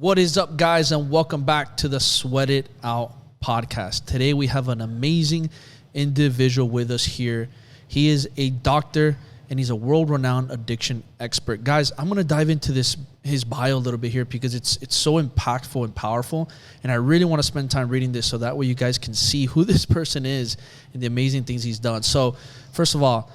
What is up, guys, and welcome back to the Sweat It Out podcast. Today we have an amazing individual with us here. He is a doctor and he's a world-renowned addiction expert. Guys, I'm going to dive into his bio a little bit here because it's so impactful and powerful, and I really want to spend time reading this so that way you guys can see who this person is and the amazing things he's done. So, first of all,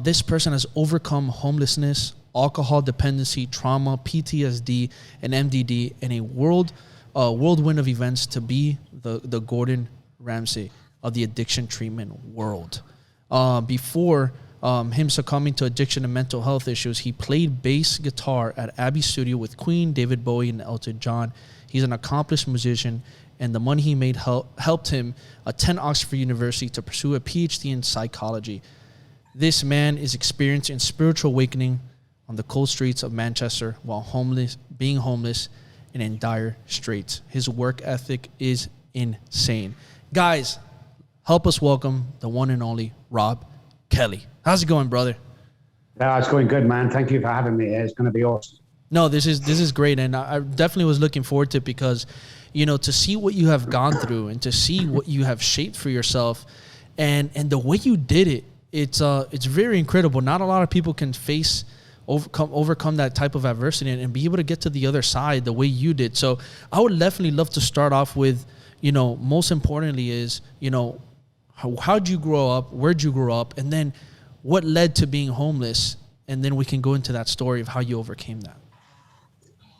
this person has overcome homelessness, alcohol dependency, trauma, PTSD, and MDD, and a whirlwind of events to be the Gordon Ramsay of the addiction treatment world. Before him succumbing to addiction and mental health issues, he played bass guitar at Abbey Studio with Queen, David Bowie, and Elton John. He's an accomplished musician, and the money he made helped him attend Oxford University to pursue a PhD in psychology. This man is experiencing spiritual awakening on the cold streets of Manchester while being homeless and in dire straits. His work ethic is insane. Guys, help us welcome the one and only Robb Kelly. How's it going, brother? It's going good, man. Thank you for having me. It's going to be awesome. No, this is great, and I definitely was looking forward to it because, you know, to see what you have gone through and to see what you have shaped for yourself, and the way you did it, it's very incredible. Not a lot of people can overcome that type of adversity and be able to get to the other side the way you did. So I would definitely love to start off with, you know, most importantly is, you know, how'd you grow up? Where'd you grow up? And then what led to being homeless? And then we can go into that story of how you overcame that.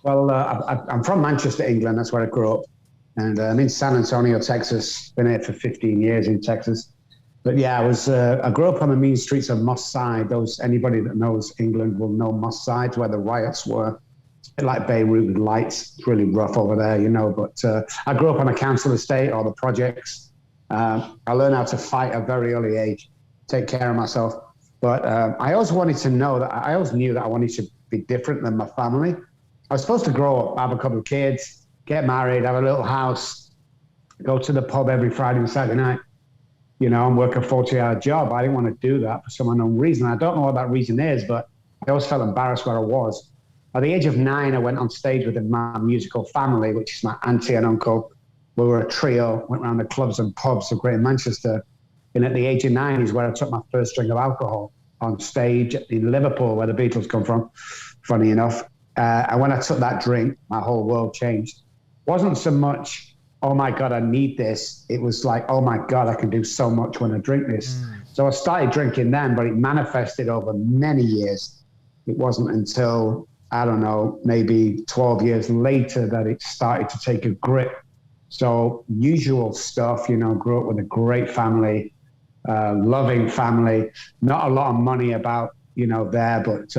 Well, I'm from Manchester, England. That's where I grew up. And I'm in San Antonio, Texas. Been here for 15 years in Texas. But yeah, I grew up on the mean streets of Moss Side. Anybody that knows England will know Moss Side, where the riots were. It's a bit like Beirut with lights. It's really rough over there, you know. But I grew up on a council estate or the projects. I learned how to fight at a very early age, take care of myself. But I always knew that I wanted to be different than my family. I was supposed to grow up, have a couple of kids, get married, have a little house, go to the pub every Friday and Saturday night, you know, and work a 40-hour job. I didn't want to do that for some unknown reason. I don't know what that reason is, but I always felt embarrassed where I was. At the age of 9, I went on stage with my musical family, which is my auntie and uncle. We were a trio, went around the clubs and pubs of Greater Manchester. And at the age of 9 is where I took my first drink of alcohol on stage in Liverpool, where the Beatles come from, funny enough. And when I took that drink, my whole world changed. It wasn't so much, oh my God, I need this. It was like, oh my God, I can do so much when I drink this. So I started drinking then, but it manifested over many years. It wasn't until, I don't know, maybe 12 years later that it started to take a grip. So usual stuff, you know, grew up with a great family, loving family, not a lot of money about, you know, there, but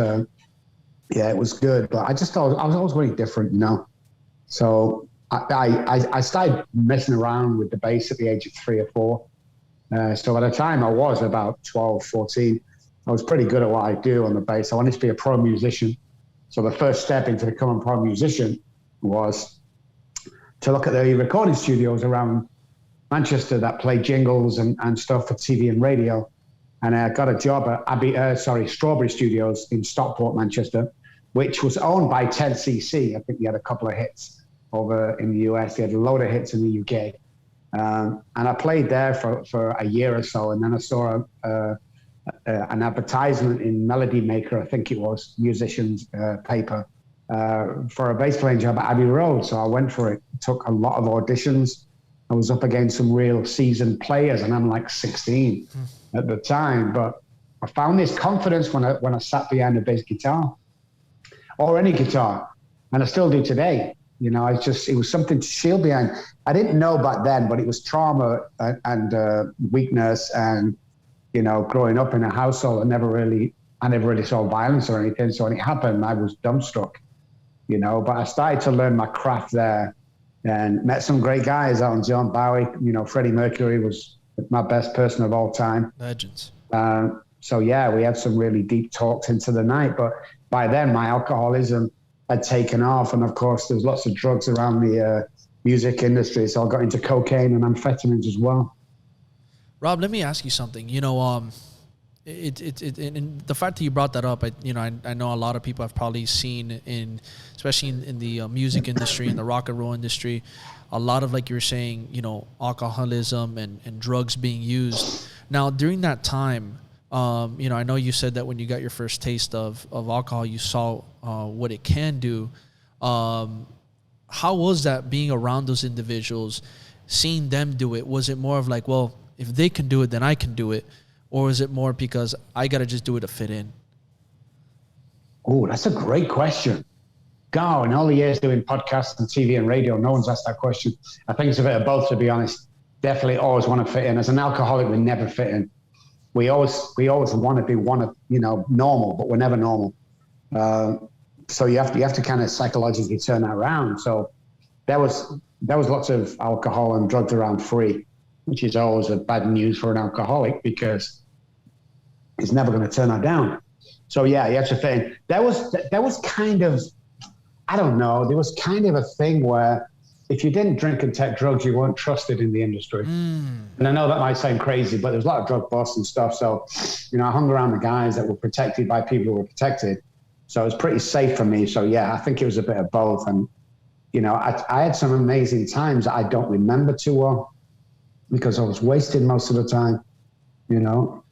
yeah, it was good. But I was always very different, you know. So I started messing around with the bass at the age of 3 or 4. So by the time I was about 12, 14, I was pretty good at what I do on the bass. I wanted to be a pro musician. So the first step into becoming a pro musician was to look at the recording studios around Manchester that played jingles and stuff for TV and radio. And I got a job at Strawberry Studios in Stockport, Manchester, which was owned by 10cc. I think he had a couple of hits over in the US. He had a load of hits in the UK. And I played there for a year or so. And then I saw an advertisement in Melody Maker, I think it was, musician's paper, for a bass playing job at Abbey Road. So I went for it, took a lot of auditions. I was up against some real seasoned players, and I'm like 16 at the time. But I found this confidence when I sat behind a bass guitar or any guitar, and I still do today. You know, it was something to shield behind. I didn't know back then, but it was trauma and weakness, and you know, growing up in a household, I never really saw violence or anything. So when it happened, I was dumbstruck. You know, but I started to learn my craft there. And met some great guys out on John Bowie. You know, Freddie Mercury was my best person of all time. Legends. So, yeah, we had some really deep talks into the night. But by then, my alcoholism had taken off. And, of course, there's lots of drugs around the music industry. So I got into cocaine and amphetamines as well. Rob, let me ask you something. You know, And the fact that you brought that up, I know a lot of people have probably seen especially in the music industry, in the rock and roll industry, a lot of, like you were saying, alcoholism and drugs being used. Now, during that time, I know you said that when you got your first taste of alcohol, you saw what it can do. How was that being around those individuals, seeing them do it? Was it more of like, well, if they can do it, then I can do it? Or is it more because I got to just do it to fit in? Oh, that's a great question. God, in all the years doing podcasts and TV and radio, no one's asked that question. I think it's a bit of both, to be honest. Definitely always want to fit in. As an alcoholic, we never fit in. We always want to be normal, but we're never normal. So you have to kind of psychologically turn that around. So there was lots of alcohol and drugs around free, which is always a bad news for an alcoholic because he's never going to turn that down. So yeah, you have to fit in. There was kind of, I don't know, there was kind of a thing where if you didn't drink and take drugs, you weren't trusted in the industry. And I know that might sound crazy, but there's a lot of drug busts and stuff. So, I hung around the guys that were protected by people who were protected. So it was pretty safe for me. So yeah, I think it was a bit of both. And, I had some amazing times that I don't remember too well because I was wasted most of the time,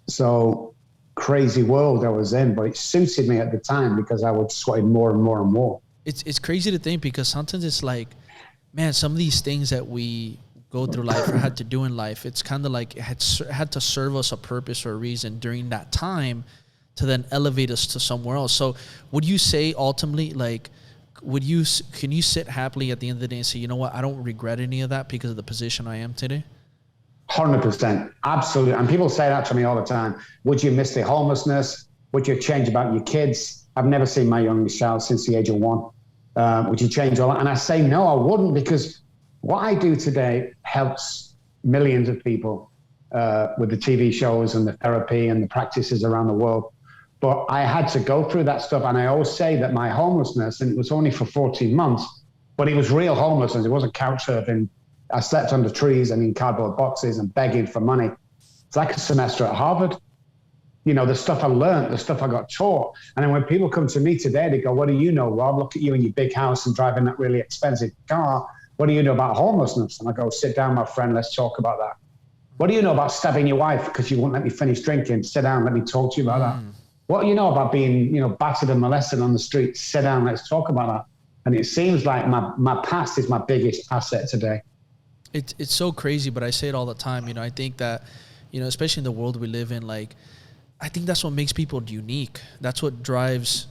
So crazy world I was in, but it suited me at the time because I was sweating more and more and more. It's crazy to think because sometimes it's like, man, some of these things that we go through life or had to do in life, it's kind of like it had to serve us a purpose or a reason during that time to then elevate us to somewhere else. So would you say ultimately, like, can you sit happily at the end of the day and say, you know what, I don't regret any of that because of the position I am today? 100%. Absolutely. And people say that to me all the time. Would you miss the homelessness? Would you change about your kids? I've never seen my youngest child since the age of 1. Would you change all that? And I say, no, I wouldn't, because what I do today helps millions of people with the TV shows and the therapy and the practices around the world. But I had to go through that stuff. And I always say that my homelessness, and it was only for 14 months, but it was real homelessness. It wasn't couch surfing. I slept under trees and in cardboard boxes and begging for money. It's like a semester at Harvard. The stuff I learned, the stuff I got taught. And then when people come to me today, they go, what do you know, Rob? Look at you in your big house and driving that really expensive car. What do you know about homelessness? And I go, sit down, my friend, let's talk about that. What do you know about stabbing your wife because you won't let me finish drinking? Sit down, let me talk to you about that. What do you know about being, battered and molested on the street? Sit down, let's talk about that. And it seems like my past is my biggest asset today. It's so crazy, but I say it all the time. I think that, especially in the world we live in, like, I think that's what makes people unique. That's what drives,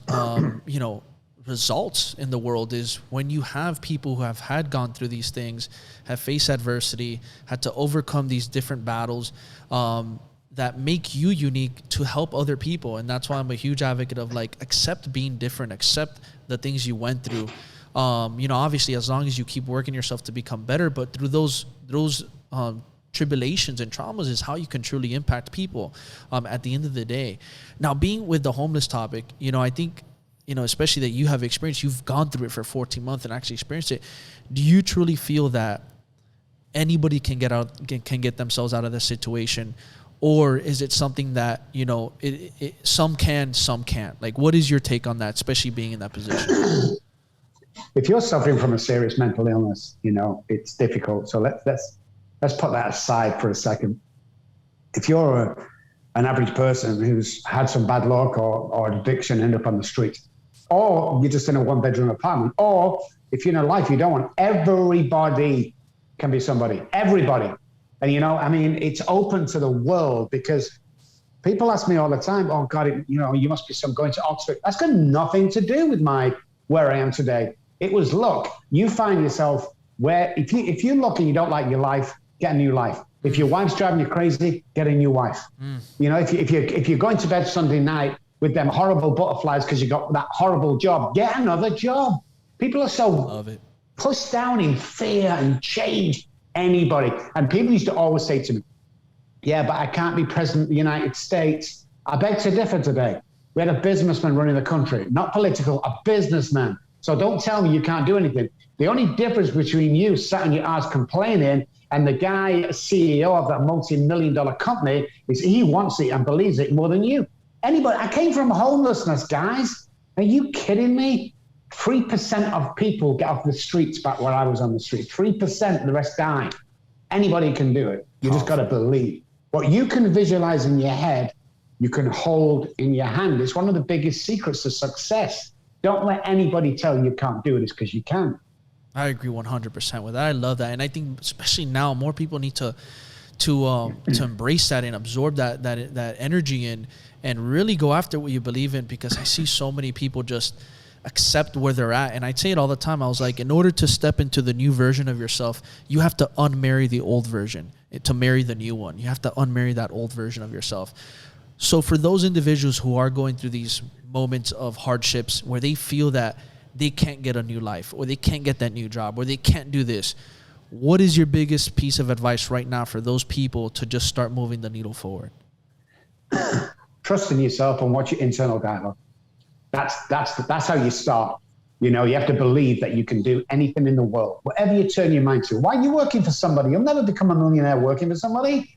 results in the world, is when you have people who have gone through these things, have faced adversity, had to overcome these different battles, that make you unique to help other people. And that's why I'm a huge advocate of, like, accept being different, accept the things you went through. Obviously, as long as you keep working yourself to become better, but through those tribulations and traumas is how you can truly impact people at the end of the day. Now, being with the homeless topic, I think, especially that you have experienced, you've gone through it for 14 months and actually experienced it. Do you truly feel that anybody can get themselves out of this situation? Or is it something that, some can, some can't? Like, what is your take on that, especially being in that position? If you're suffering from a serious mental illness, it's difficult. So let's put that aside for a second. If you're an average person who's had some bad luck or addiction, end up on the street, or you're just in a 1-bedroom apartment, or if you're in a life you don't want, everybody can be somebody, everybody. And, it's open to the world, because people ask me all the time, oh God, you must be going to Oxford. That's got nothing to do with where I am today. It was luck. You find yourself where, if you look and you don't like your life, get a new life. If your wife's driving you crazy, get a new wife. If you're going to bed Sunday night with them horrible butterflies because you got that horrible job, get another job. People are so pushed down in fear and change anybody. And people used to always say to me, yeah, but I can't be president of the United States. I beg to differ today. We had a businessman running the country, not political, a businessman. So don't tell me you can't do anything. The only difference between you sat on your ass complaining And the guy, CEO of that multi-million-dollar company, he wants it and believes it more than you. Anybody? I came from homelessness, guys. Are you kidding me? 3% of people get off the streets back where I was on the street. 3%, the rest die. Anybody can do it. You just got to believe. What you can visualize in your head, you can hold in your hand. It's one of the biggest secrets of success. Don't let anybody tell you can't do it. It's because you can. I agree 100% with that. I love that. And I think especially now, more people need to embrace that and absorb that energy and really go after what you believe in, because I see so many people just accept where they're at. And I say it all the time. I was like, in order to step into the new version of yourself, you have to unmarry the old version to marry the new one. You have to unmarry that old version of yourself. So for those individuals who are going through these moments of hardships where they feel that they can't get a new life, or they can't get that new job, or they can't do this, what is your biggest piece of advice right now for those people to just start moving the needle forward? Trust in yourself and watch your internal dialogue. That's how you start. You have to believe that you can do anything in the world, whatever you turn your mind to. Why are you working for somebody? You'll never become a millionaire working for somebody.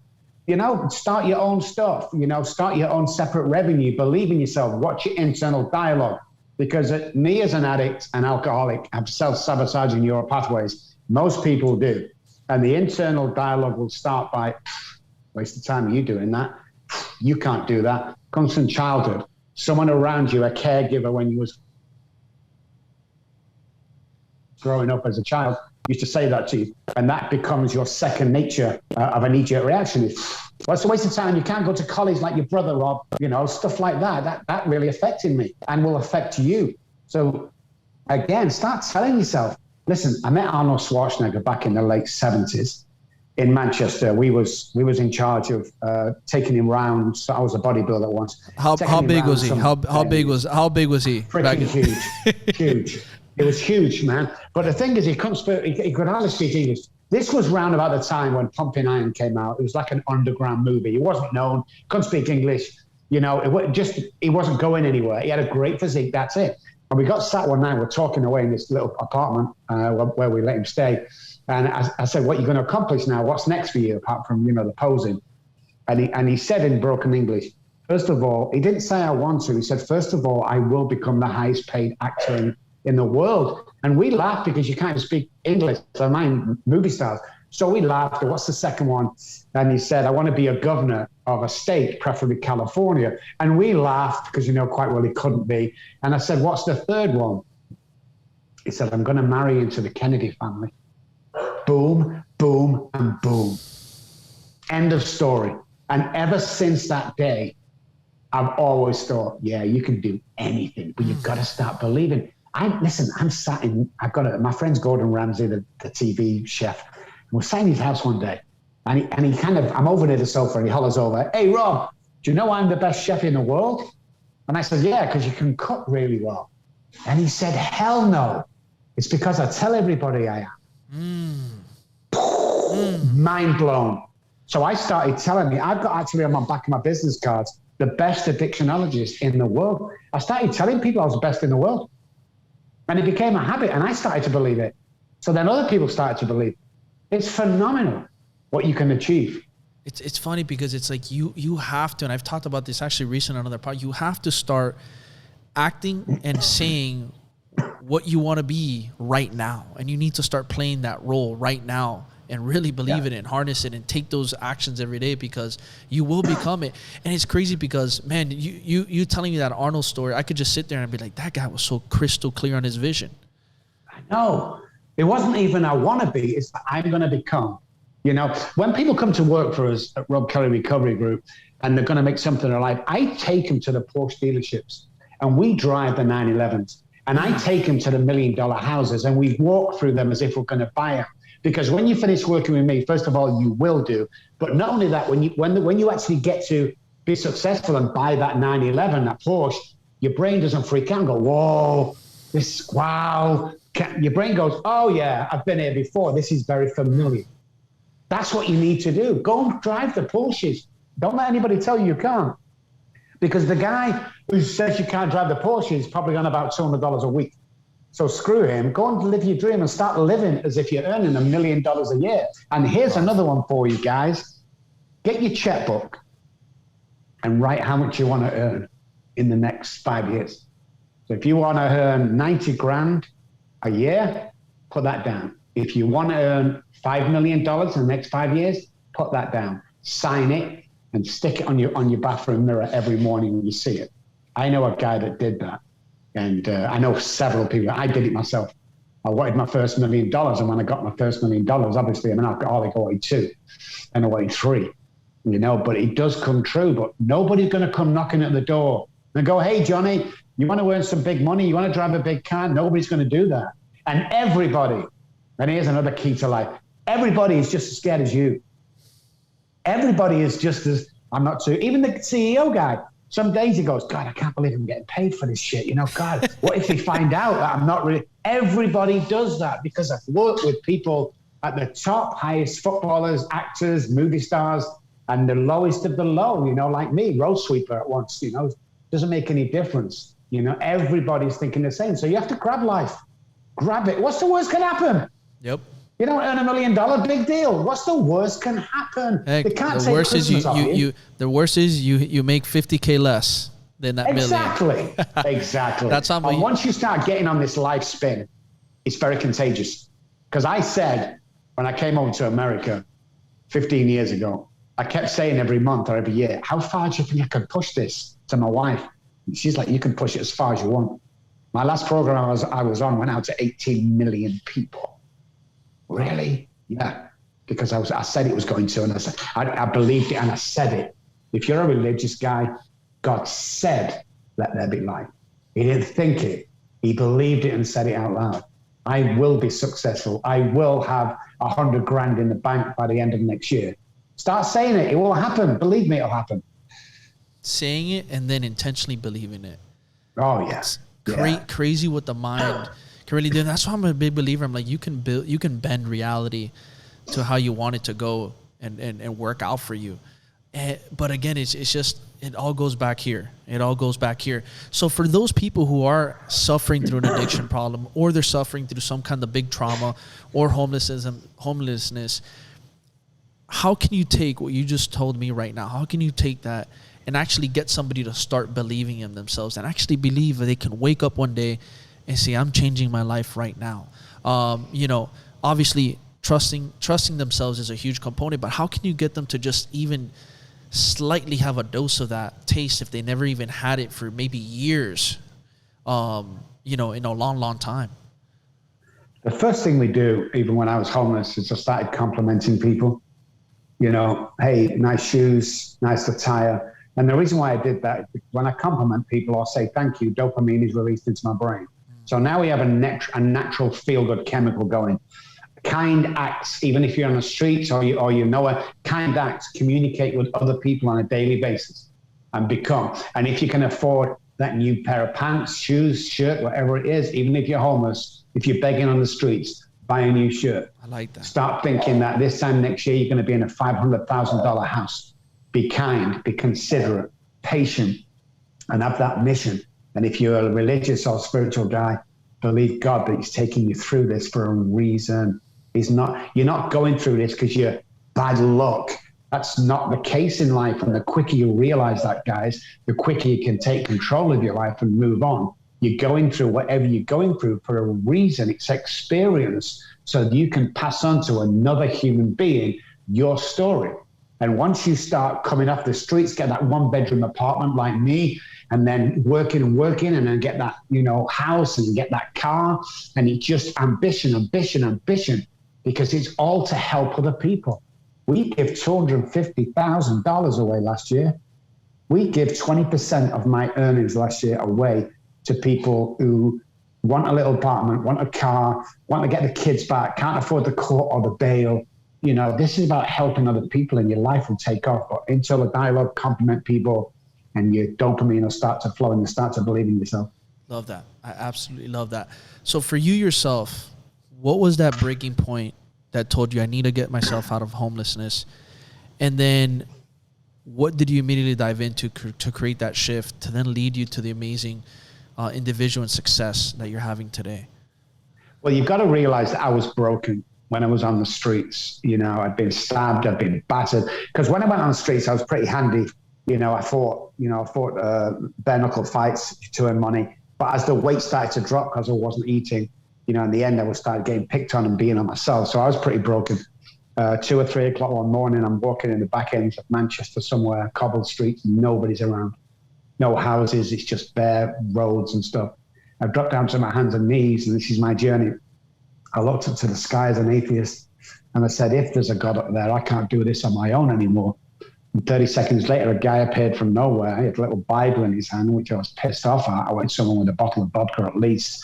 Start your own stuff. Start your own separate revenue. Believe in yourself. Watch your internal dialogue. Because me as an addict and alcoholic, I'm self-sabotaging your pathways. Most people do. And the internal dialogue will start by, waste of time, are you doing that? You can't do that. Comes from childhood. Someone around you, a caregiver when you was growing up as a child, used to say that to you. And that becomes your second nature of an knee-jerk reaction. Well, it's a waste of time. You can't go to college like your brother, Rob. Stuff like that. That really affected me and will affect you. So again, start telling yourself, listen, I met Arnold Schwarzenegger back in the late 70s in Manchester. We was in charge of taking him round. So I was a bodybuilder once. How big was he? How big was he? Freaking huge. Huge. It was huge, man. But the thing is, he could hardly speak English. This was round about the time when Pumping Iron came out. It was like an underground movie. He wasn't known, couldn't speak English. He wasn't going anywhere. He had a great physique. That's it. And we got sat one night. We're talking away in this little apartment where we let him stay. And I said, "What are you going to accomplish now? What's next for you apart from the posing?" And he said in broken English, first of all, he didn't say I want to. He said, first of all, I will become the highest paid actor in the world. And we laughed because you can't speak English. So mine movie stars. So we laughed. What's the second one? And he said, I want to be a governor of a state, preferably California. And we laughed because quite well he couldn't be. And I said, what's the third one? He said, I'm going to marry into the Kennedy family. Boom, boom, and boom. End of story. And ever since that day, I've always thought, yeah, you can do anything, but you've got to start believing. My friend's Gordon Ramsay, the TV chef. We're sat in his house one day, and I'm over near the sofa, and he hollers over, hey, Rob, do you know I'm the best chef in the world? And I said, yeah, because you can cook really well. And he said, hell no. It's because I tell everybody I am. Mind blown. So I started telling me, I've got actually on my back of my business cards, the best addictionologist in the world. I started telling people I was the best in the world. And it became a habit, and I started to believe it. So then other people started to believe. It's phenomenal what you can achieve. It's funny because it's like you have to, and I've talked about this actually recently on another part, you have to start acting and saying what you want to be right now. And you need to start playing that role right now and really believe in it and harness it and take those actions every day, because you will become it. And it's crazy because, man, you telling me that Arnold story, I could just sit there and be like, that guy was so crystal clear on his vision. I know. It wasn't even I want to be, it's I'm going to become. When people come to work for us at Robb Kelly Recovery Group and they're going to make something of their life, I take them to the Porsche dealerships and we drive the 911s. And I take them to the $1 million houses and we walk through them as if we're going to buy them. Because when you finish working with me, first of all, you will do. But not only that, when you actually get to be successful and buy that 911, that Porsche, your brain doesn't freak out and go, whoa, wow. Your brain goes, oh, yeah, I've been here before. This is very familiar. That's what you need to do. Go and drive the Porsches. Don't let anybody tell you can't. Because the guy who says you can't drive the Porsche is probably on about $200 a week. So screw him. Go and live your dream and start living as if you're earning $1 million a year. And here's another one for you guys. Get your checkbook and write how much you want to earn in the next 5 years. So if you want to earn 90 grand a year, put that down. If you want to earn $5 million in the next 5 years, put that down. Sign it and stick it on your bathroom mirror every morning when you see it. I know a guy that did that. And I know several people. I did it myself. I wanted my first $1 million. And when I got my first $1 million, obviously I'm an alcoholic. I wanted 2 and I wanted 3, you know, but it does come true. But nobody's going to come knocking at the door and go, hey, Johnny, you want to earn some big money? You want to drive a big car? Nobody's going to do that. And everybody, and here's another key to life, everybody is just as scared as you. Everybody is just as, I'm not too, even the CEO guy. Some days he goes, God, I can't believe I'm getting paid for this shit. You know, God, what if they find out that I'm not really? Everybody does that because I've worked with people at the top, highest footballers, actors, movie stars, and the lowest of the low, you know, like me, road sweeper at once, you know, doesn't make any difference. You know, everybody's thinking the same. So you have to grab life. Grab it. What's the worst can happen? Yep. You don't earn $1 million, big deal. What's the worst can happen? Heck, they can't the worst Christmas is the worst is you make $50K less than that million. Exactly. That's how. And once you start getting on this life spin, it's very contagious. Because I said when I came over to America 15 years ago, I kept saying every month or every year, how far do you think I could push this to my wife? And she's like, you can push it as far as you want. My last program I was on went out to 18 million people. Really? Yeah. Because I said it was going to, and I believed it, and I said it. If you're a religious guy, God said, let there be light. He didn't think it. He believed it and said it out loud. I will be successful. I will have 100 grand in the bank by the end of next year. Start saying it. It will happen. Believe me, it'll happen. Saying it and then intentionally believing it. Oh, yes. Crazy what the mind can really do. That's why I'm a big believer. I'm like, you can bend reality to how you want it to go and work out for you. But again, it's just, it all goes back here. So for those people who are suffering through an addiction problem, or they're suffering through some kind of big trauma or homelessness, how can you take what you just told me right now? How can you take that and actually get somebody to start believing in themselves and actually believe that they can wake up one day and say, I'm changing my life right now? You know, obviously trusting themselves is a huge component, but how can you get them to just even slightly have a dose of that taste if they never even had it for maybe years, you know, in a long, long time? The first thing we do, even when I was homeless, is I started complimenting people. You know, hey, nice shoes, nice attire. And the reason why I did that is when I compliment people or say thank you, dopamine is released into my brain. So now we have a natural feel-good chemical going. Kind acts, even if you're on the streets or you know it, kind acts communicate with other people on a daily basis and become. And if you can afford that new pair of pants, shoes, shirt, whatever it is, even if you're homeless, if you're begging on the streets, buy a new shirt. I like that. Start thinking that this time next year, you're going to be in a $500,000 house. Be kind, be considerate, patient, and have that mission. And if you're a religious or spiritual guy, believe God that he's taking you through this for a reason. You're not going through this because you're bad luck. That's not the case in life. And the quicker you realize that, guys, the quicker you can take control of your life and move on. You're going through whatever you're going through for a reason. It's experience so that you can pass on to another human being your story. And once you start coming off the streets, get that 1-bedroom apartment like me, and then working and then get that, you know, house and get that car. And it's just ambition, because it's all to help other people. We give $250,000 away last year. We give 20% of my earnings last year away to people who want a little apartment, want a car, want to get the kids back, can't afford the court or the bail. You know, this is about helping other people, and your life will take off. But until the dialogue, compliment people, and your dopamine will start to flow and you start to believe in yourself. Love that. I absolutely love that. So for you yourself, what was that breaking point that told you I need to get myself out of homelessness? And then what did you immediately dive into to create that shift to then lead you to the amazing individual and success that you're having today? Well, you've got to realize that I was broken when I was on the streets. You know, I'd been stabbed, I'd been battered. Because when I went on the streets, I was pretty handy. You know, I fought bare knuckle fights to earn money. But as the weight started to drop because I wasn't eating, you know, in the end, I started getting picked on and being on myself. So I was pretty broken. 2 or 3 o'clock one morning, I'm walking in the back ends of Manchester somewhere, cobbled streets, nobody's around. No houses, it's just bare roads and stuff. I dropped down to my hands and knees, and this is my journey. I looked up to the sky as an atheist, and I said, if there's a God up there, I can't do this on my own anymore. And 30 seconds later, a guy appeared from nowhere. He had a little Bible in his hand, which I was pissed off at. I went someone with a bottle of vodka at least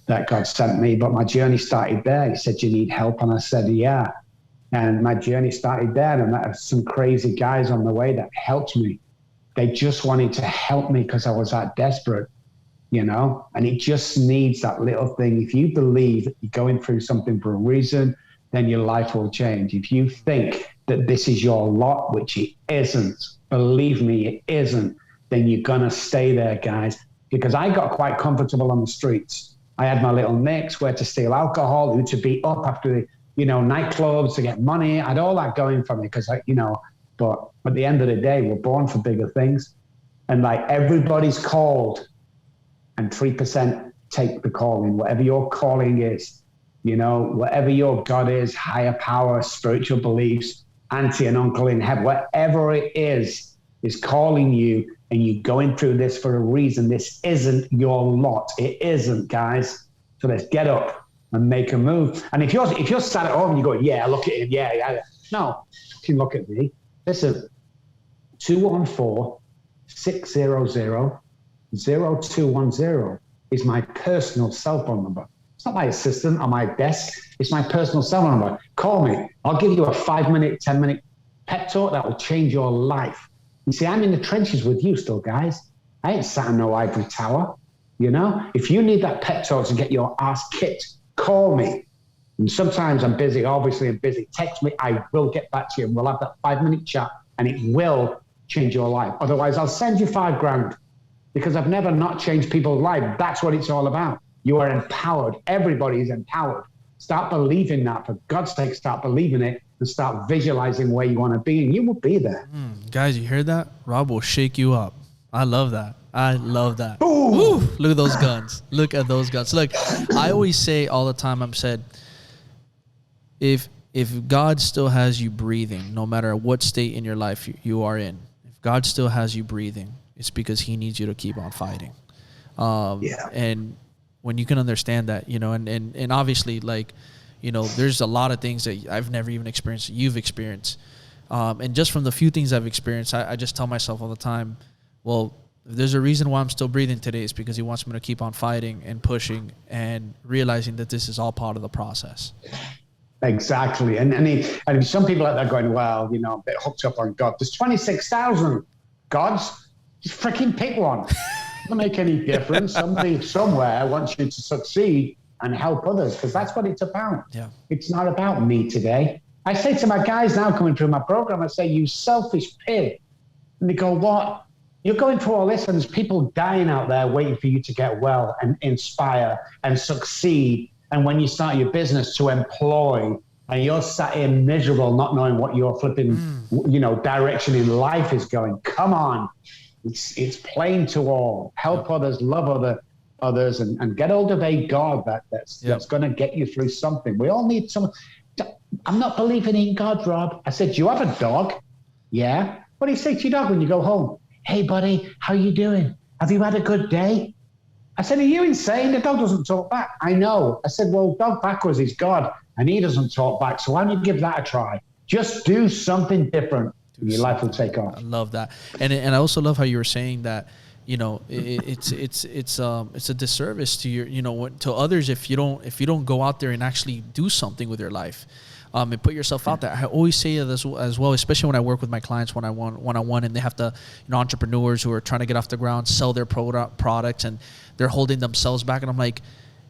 that God sent me. But my journey started there. He said, do you need help? And I said, yeah. And my journey started there. And I met some crazy guys on the way that helped me. They just wanted to help me because I was that desperate, you know? And it just needs that little thing. If you believe that you're going through something for a reason, then your life will change. If you think that this is your lot, which it isn't, believe me, it isn't, then you're going to stay there, guys. Because I got quite comfortable on the streets. I had my little nicks, where to steal alcohol, who to beat up after the, you know, nightclubs to get money. I had all that going for me because, you know, but at the end of the day, we're born for bigger things. And like everybody's called, and 3% take the calling, whatever your calling is, you know, whatever your God is, higher power, spiritual beliefs, auntie and uncle in heaven, whatever it is calling you, and you're going through this for a reason. This isn't your lot. It isn't, guys. So let's get up and make a move. And if you're sat at home and you go, yeah, look at him, yeah. No, fucking look at me. Listen, 214-600-0210 is my personal cell phone number. It's not my assistant on my desk. It's my personal cell phone number. Call me. I'll give you a 5-minute, 10-minute pep talk that will change your life. You see, I'm in the trenches with you still, guys. I ain't sat in no ivory tower. You know, if you need that pep talk to get your ass kicked, call me. And sometimes I'm busy. Obviously, I'm busy. Text me. I will get back to you, and we'll have that 5-minute chat, and it will change your life. Otherwise, I'll send you $5,000 because I've never not changed people's lives. That's what it's all about. You are empowered. Everybody is empowered. Start believing that. For God's sake, start believing it and start visualizing where you want to be, and you will be there. Guys, you heard that? Robb will shake you up. I love that. Ooh. Ooh, look at those guns. Look at those guns. Look, I always say all the time, I'm said, if God still has you breathing, no matter what state in your life you are in, if God still has you breathing, it's because he needs you to keep on fighting. And when you can understand that, you know, and obviously, like, you know, there's a lot of things that I've never even experienced, that you've experienced. And just from the few things I've experienced, I just tell myself all the time, well, if there's a reason why I'm still breathing today, it's because he wants me to keep on fighting and pushing and realizing that this is all part of the process. Exactly. And some people out there going, well, you know, I'm a bit hooked up on God. There's 26,000 gods. Just freaking pick one. Doesn't make any difference. Somebody somewhere wants you to succeed and help others, because that's what it's about. Yeah. It's not about me today. I say to my guys now coming through my program, I say, you selfish pig. And they go, what? You're going through all this and there's people dying out there waiting for you to get well and inspire and succeed. And when you start your business, to employ, and you're sat here miserable, not knowing what your flipping, you know, direction in life is going. Come on. It's plain to all. Help others, love others, and get hold of a God that's going to get you through something. We all need someone. I'm not believing in God, Rob. I said, do you have a dog? Yeah. What do you say to your dog when you go home? Hey, buddy, how you doing? Have you had a good day? I said, are you insane? The dog doesn't talk back. I know. I said, well, dog backwards is God, and he doesn't talk back. So why don't you give that a try? Just do something different, and your life will take off. I love that. And I also love how you were saying that, you know, it's a disservice to your, you know, to others if you don't go out there and actually do something with your life. And put yourself out there. I always say this as well, especially when I work with my clients one-on-one, and they have to, you know, entrepreneurs who are trying to get off the ground, sell their products, and they're holding themselves back. And I'm like,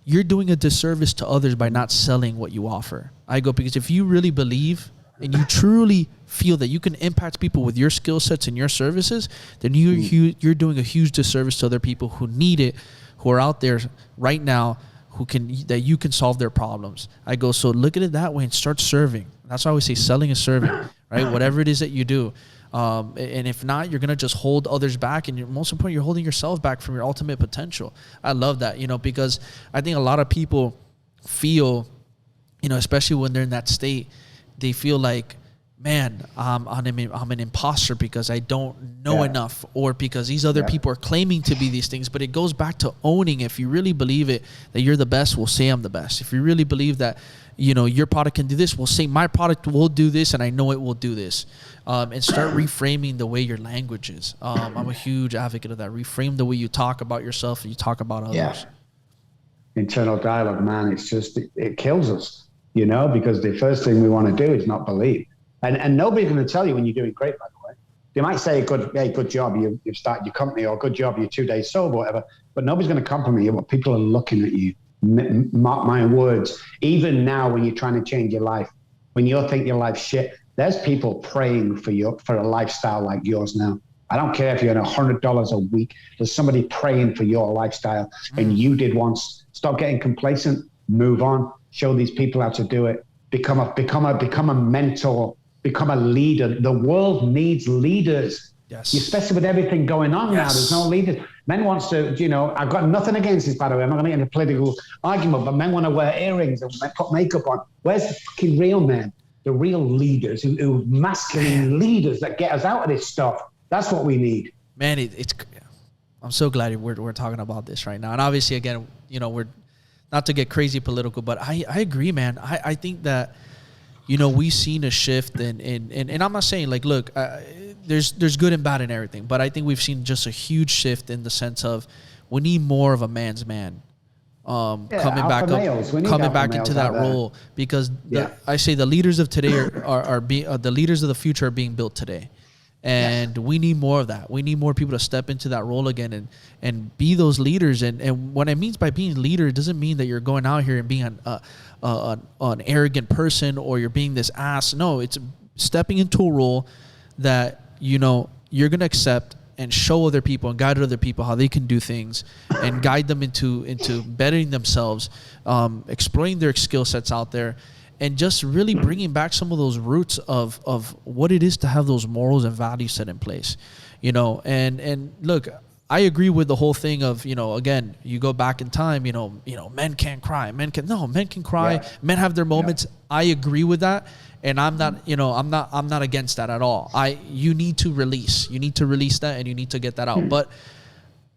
you're doing a disservice to others by not selling what you offer. I go, because if you really believe and you truly feel that you can impact people with your skill sets and your services, then you're doing a huge disservice to other people who need it, who are out there right now, that you can solve their problems. I go, so look at it that way and start serving. That's why I always say selling is serving, right? Whatever it is that you do. And if not, you're going to just hold others back. And most important, you're holding yourself back from your ultimate potential. I love that, because I think a lot of people feel, especially when they're in that state, they feel like, man, I'm an imposter because I don't know enough, or because these other people are claiming to be these things. But it goes back to owning. If you really believe it, that you're the best, well, say I'm the best. If you really believe that, your product can do this, well, say my product will do this, and I know it will do this. And start reframing the way your language is. I'm a huge advocate of that. Reframe the way you talk about yourself and you talk about others. Yeah. Internal dialogue, man, it's just, it kills us, because the first thing we want to do is not believe. And nobody's going to tell you when you're doing great, by the way. They might say, good job, you've started your company, or good job, you're 2 days sober, or whatever. But nobody's going to compliment you. But people are looking at you. Mark my words. Even now, when you're trying to change your life, when you think your life's shit, there's people praying for a lifestyle like yours now. I don't care if you're on $100 a week. There's somebody praying for your lifestyle, and you did once. Stop getting complacent. Move on. Show these people how to do it. Become a mentor. Become a leader. The world needs leaders. Yes. Especially with everything going on now. There's no leaders. Men wants to, I've got nothing against this, by the way. I'm not going to get into a political argument, but men want to wear earrings and put makeup on. Where's the fucking real men? The real leaders, who masculine leaders that get us out of this stuff. That's what we need. Man, I'm so glad we're talking about this right now. And obviously, again, we're not to get crazy political, but I agree, man. I think that, we've seen a shift and I'm not saying like, look, there's good and bad in everything, but I think we've seen just a huge shift in the sense of we need more of a man's man. Coming back into that role, because I say the leaders of today are the leaders of the future are being built today. And we need more of that. We need more people to step into that role again and be those leaders. And what I mean by being a leader, it doesn't mean that you're going out here and being an arrogant person or you're being this ass. No, it's stepping into a role that, you're going to accept and show other people and guide other people how they can do things and guide them into bettering themselves, exploring their skill sets out there, and just really bringing back some of those roots of what it is to have those morals and values set in place, and look, I agree with the whole thing of, again, you go back in time, men can't cry, men can cry. Yeah. Men have their moments. Yeah. I agree with that. And I'm not, I'm not against that at all. You need to release that and you need to get that out. But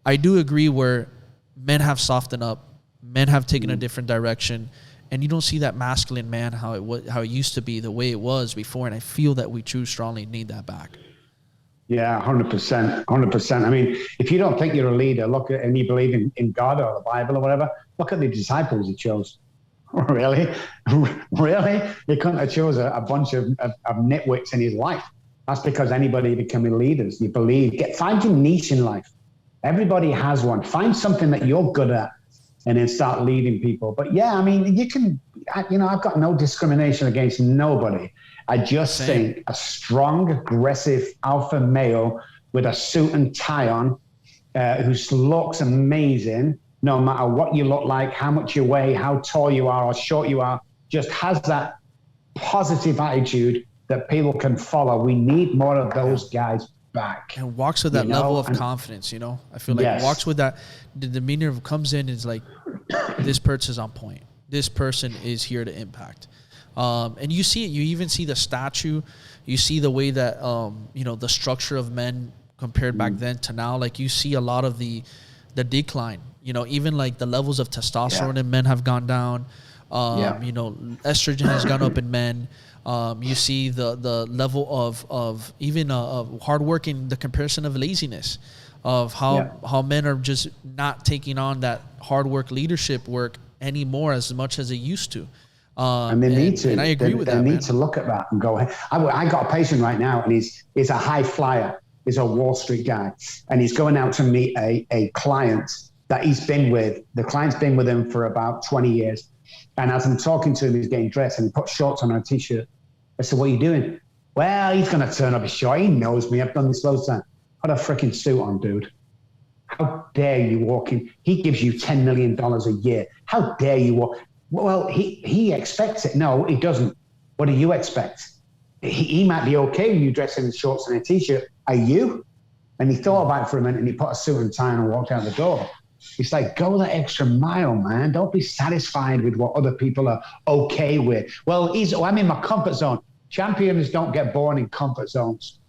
I do agree where men have softened up, men have taken a different direction, and you don't see that masculine man how it used to be, the way it was before. And I feel that we too strongly need that back. Yeah, 100%. 100%. I mean, if you don't think you're a leader, and you believe in God or the Bible or whatever, look at the disciples he chose. Really? He couldn't have chose a bunch of nitwits in his life. That's because anybody becoming leaders, you believe, find your niche in life. Everybody has one. Find something that you're good at and then start leading people. But yeah, I mean, you can, I've got no discrimination against nobody. I just think a strong, aggressive alpha male with a suit and tie on, who looks amazing, no matter what you look like, how much you weigh, how tall you are or short you are, just has that positive attitude that people can follow. We need more of those guys back. And walks with that level of confidence, I feel like walks with that, the demeanor comes in and is like, this person's on point. This person is here to impact. And you see it, you even see the statue, you see the way that, the structure of men compared back then to now, like you see a lot of the decline, even like the levels of testosterone in men have gone down. Estrogen has gone up in men. You see the level of even hard work in the comparison of laziness, of how men are just not taking on that hard work leadership work anymore as much as they used to. And they need to. And I agree with that. They need to look at that and go, I got a patient right now, and he's a high flyer. He's a Wall Street guy, and he's going out to meet a client that he's been with. The client's been with him for about 20 years. And as I'm talking to him, he's getting dressed and he puts shorts on and a t-shirt. I said, what are you doing? Well, he's going to turn up his shirt. He knows me. I've done this loads of time. Put a freaking suit on, dude. How dare you walk in? He gives you $10 million a year. How dare you walk? Well, he expects it. No, he doesn't. What do you expect? He might be okay with you dressing in shorts and a t-shirt. Are you? And he thought about it for a minute and he put a suit and tie on and walked out the door. It's like, go that extra mile, man. Don't be satisfied with what other people are okay with. Well, I'm in my comfort zone. Champions don't get born in comfort zones.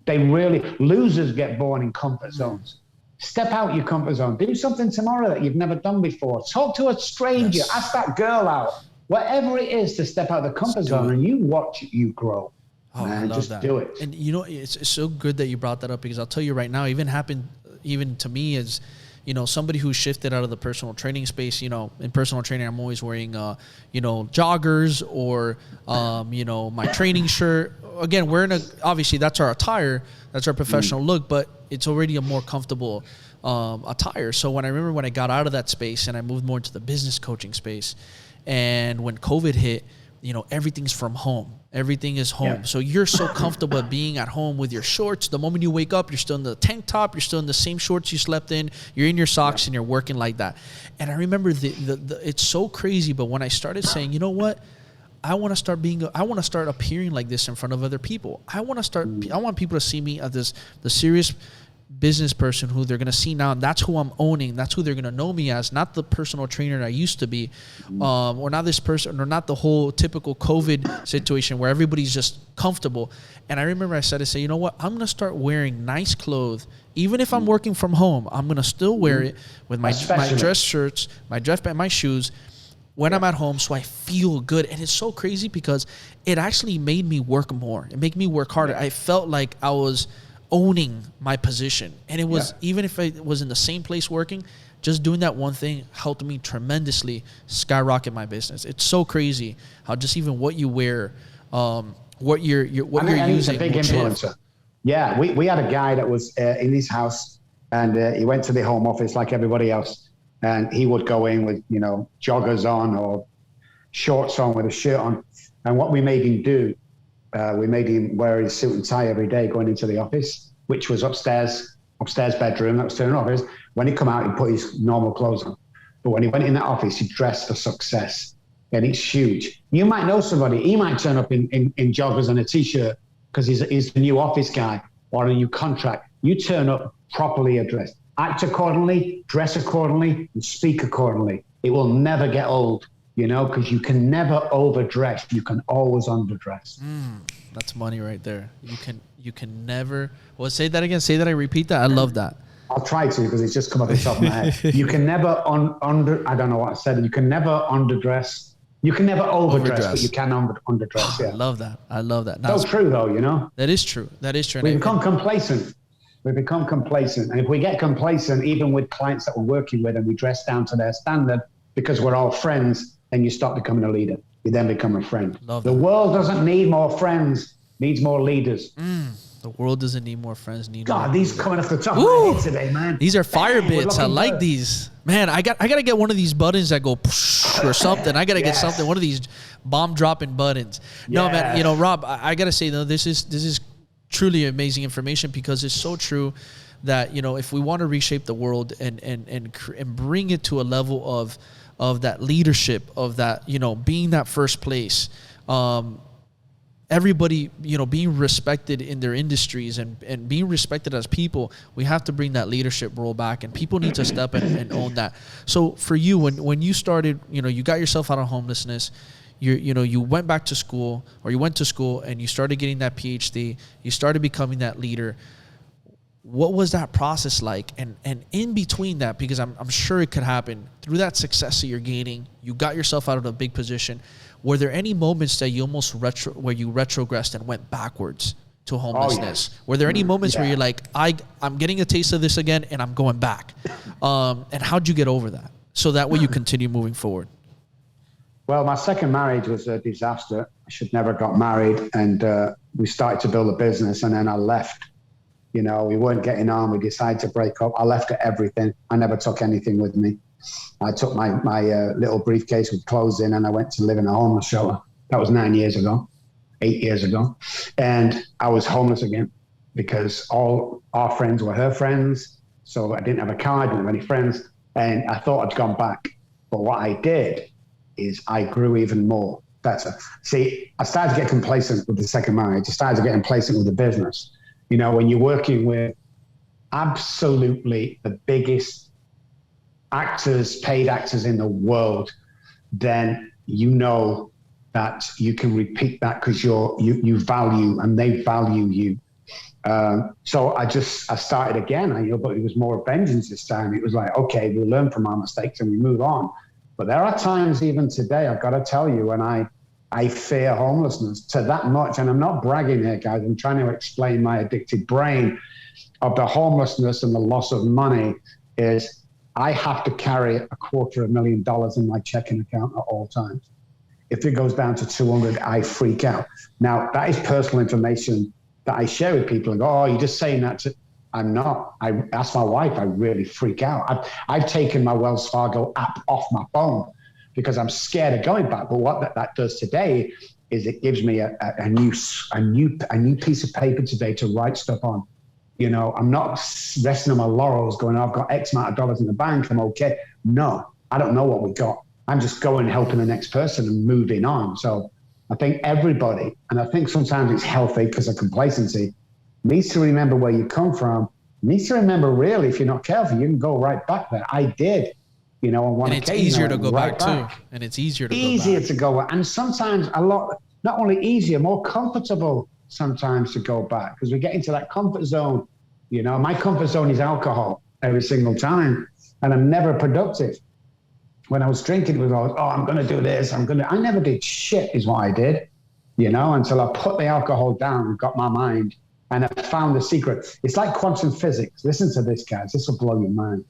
Losers get born in comfort zones. Step out your comfort zone. Do something tomorrow that you've never done before. Talk to a stranger. Yes. Ask that girl out. Whatever it is to step out of the comfort zone and you watch you grow. Oh, man, I love just that. Do it. And you know, it's so good that you brought that up, because I'll tell you right now, even to me as, you know, somebody who shifted out of the personal training space. You know, in personal training, I'm always wearing, you know, joggers or, you know, my training shirt. Again, obviously that's our attire, that's our professional look, but it's already a more comfortable attire. So when I got out of that space and I moved more into the business coaching space, and when COVID hit, you know, everything's from home. Everything is home. Yeah. So you're so comfortable being at home with your shorts. The moment you wake up, you're still in the tank top. You're still in the same shorts you slept in. You're in your socks and you're working like that. And I remember it's so crazy. But when I started saying, you know what? I want to start appearing like this in front of other people. I want people to see me as the serious business person who they're going to see now, and that's who I'm owning. That's who they're going to know me as, not the personal trainer I used to be, or not this person, or not the whole typical COVID situation where everybody's just comfortable. And I remember I said, you know what? I'm going to start wearing nice clothes. Even if I'm working from home, I'm going to still wear it with my dress shirts, my dress pants, my shoes when I'm at home, so I feel good. And it's so crazy because it actually made me work more. It made me work harder. I felt like I was owning my position. And it was, even if I was in the same place working, just doing that one thing helped me tremendously skyrocket my business. It's so crazy how just even what you wear, what you're using. He's a big influencer. Yeah, we had a guy that was in his house, and he went to the home office like everybody else, and he would go in with, you know, joggers on or shorts on with a shirt on. And what we made him do, we made him wear his suit and tie every day going into the office, which was upstairs bedroom. That was to an office. When he come out, he put his normal clothes on. But when he went in that office, he dressed for success. And it's huge. You might know somebody. He might turn up in joggers and a T-shirt because he's the new office guy or a new contract. You turn up properly addressed. Act accordingly, dress accordingly, and speak accordingly. It will never get old. You know, because you can never overdress. You can always underdress. That's money right there. You can never. Well, say that again. Say that. I repeat that. I love that. I'll try to, because it's just come off the top of my head. You can never I don't know what I said. You can never underdress. You can never overdress, but you can underdress. Yeah. I love that. Now, that's true, though. You know. That is true. We become complacent. And if we get complacent, even with clients that we're working with, and we dress down to their standard because we're all friends, then you stop becoming a leader. You then become a friend. The world doesn't need more friends, needs more leaders. The world doesn't need more friends. These coming off the top of my head today, man. These are fire bits. I like these. Man, I gotta get one of these buttons that go or something. I gotta get something. One of these bomb dropping buttons. No, man. You know, Rob, I gotta say though, this is truly amazing information, because it's so true that, you know, if we want to reshape the world and bring it to a level of that leadership, of that, you know, being that first place, everybody, you know, being respected in their industries and being respected as people, we have to bring that leadership role back, and people need to step in and own that. So for you, when you started, you know, you got yourself out of homelessness, you went back to school, or you went to school and you started getting that PhD, you started becoming that leader. What was that process like? And in between that, because I'm sure it could happen, through that success that you're gaining, you got yourself out of a big position. Were there any moments that you almost retrogressed and went backwards to homelessness? Oh, yeah. Were there any moments where you're like, I'm getting a taste of this again and I'm going back? And how'd you get over that? So that way you continue moving forward. Well, my second marriage was a disaster. I should never have got married. And we started to build a business, and then I left. You know, we weren't getting on. We decided to break up. I left everything. I never took anything with me. I took my little briefcase with clothes in, and I went to live in a homeless shelter. That was 8 years ago. And I was homeless again, because all our friends were her friends. So I didn't have a car, I didn't have any friends, and I thought I'd gone back. But what I did is I grew even more better. See, I started to get complacent with the second marriage. I started to get complacent with the business. You know, when you're working with absolutely the biggest actors, paid actors in the world, then you know that you can repeat that because you value and they value you. So I started again, but it was more vengeance this time. It was like, okay, we learn from our mistakes and we move on. But there are times even today, I've got to tell you, when I fear homelessness to that much. And I'm not bragging here, guys. I'm trying to explain my addicted brain of the homelessness and the loss of money is I have to carry $250,000 in my checking account at all times. If it goes down to 200, I freak out. Now, that is personal information that I share with people and go, oh, you're just saying that to... I'm not. I ask my wife, I really freak out. I've taken my Wells Fargo app off my phone because I'm scared of going back. But what that does today is it gives me a new piece of paper today to write stuff on. You know, I'm not resting on my laurels going, I've got X amount of dollars in the bank, I'm okay. No, I don't know what we got. I'm just going helping the next person and moving on. So I think everybody, and I think sometimes it's healthy because of complacency, needs to remember where you come from, needs to remember really, if you're not careful, you can go right back there. I did, you know, on one occasion. And it's easier to go back too. And it's easier to go back. And sometimes not only easier, more comfortable sometimes to go back because we get into that comfort zone. You know, my comfort zone is alcohol every single time. And I'm never productive. When I was drinking, it was always, oh, I'm going to do this. I never did shit is what I did, you know, until I put the alcohol down and got my mind. And I found the secret. It's like quantum physics. Listen to this, guys. This will blow your mind.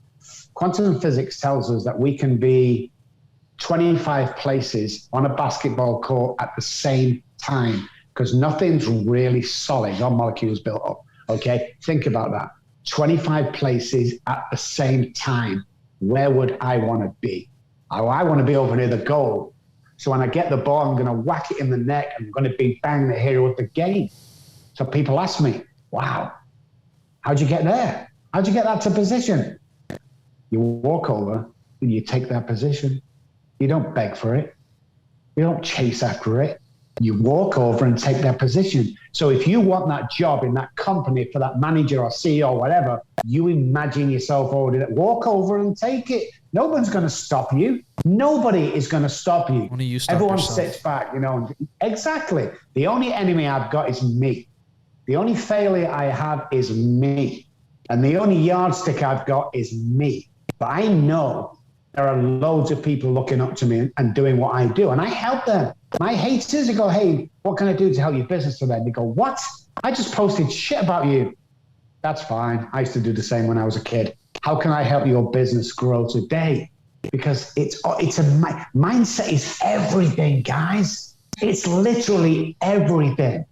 Quantum physics tells us that we can be 25 places on a basketball court at the same time because nothing's really solid. Our molecules built up. Okay? Think about that. 25 places at the same time. Where would I want to be? Oh, I want to be over near the goal. So when I get the ball, I'm going to whack it in the neck. I'm going to be bang the hero of the game. So people ask me, wow, how'd you get there? How'd you get that to position? You walk over and you take that position. You don't beg for it. You don't chase after it. You walk over and take that position. So if you want that job in that company for that manager or CEO or whatever, you imagine yourself already there. Walk over and take it. No one's going to stop you. Nobody is going to stop you. Only you stop Everyone yourself. sits back, you know. Exactly. The only enemy I've got is me. The only failure I have is me. And the only yardstick I've got is me. But I know there are loads of people looking up to me and doing what I do. And I help them. My haters, they go, hey, what can I do to help your business today? They go, what? I just posted shit about you. That's fine. I used to do the same when I was a kid. How can I help your business grow today? Because it's a mindset is everything, guys. It's literally everything.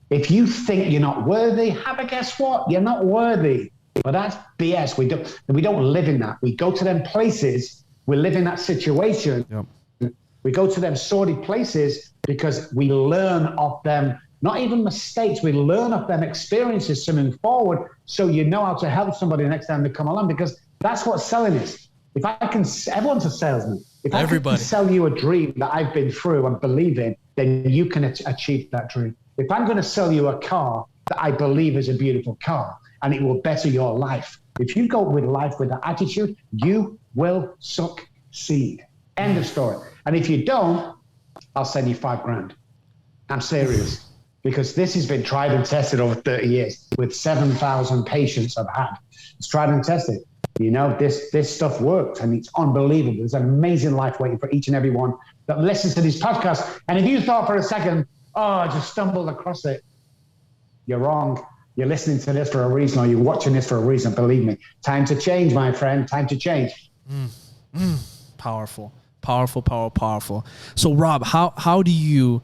If you think you're not worthy, guess what? You're not worthy. But that's BS. We don't live in that. We go to them places. We live in that situation. Yep. We go to them sordid places because we learn of them, not even mistakes. We learn of them experiences to move forward so you know how to help somebody next time they come along because that's what selling is. If I can, everyone's a salesman. If I can sell you a dream that I've been through and believe in, then you can achieve that dream. If I'm going to sell you a car that I believe is a beautiful car and it will better your life, if you go with life with that attitude, you will succeed. End of story. And if you don't, I'll send you $5,000. I'm serious because this has been tried and tested over 30 years with 7,000 patients I've had. It's tried and tested. You know, this stuff works and it's unbelievable. There's an amazing life waiting for each and every one that listens to these podcasts. And if you thought for a second, oh, I just stumbled across it, you're wrong. You're listening to this for a reason or you're watching this for a reason. Believe me. Time to change, my friend. Time to change. Powerful. Powerful. So, Robb, how do you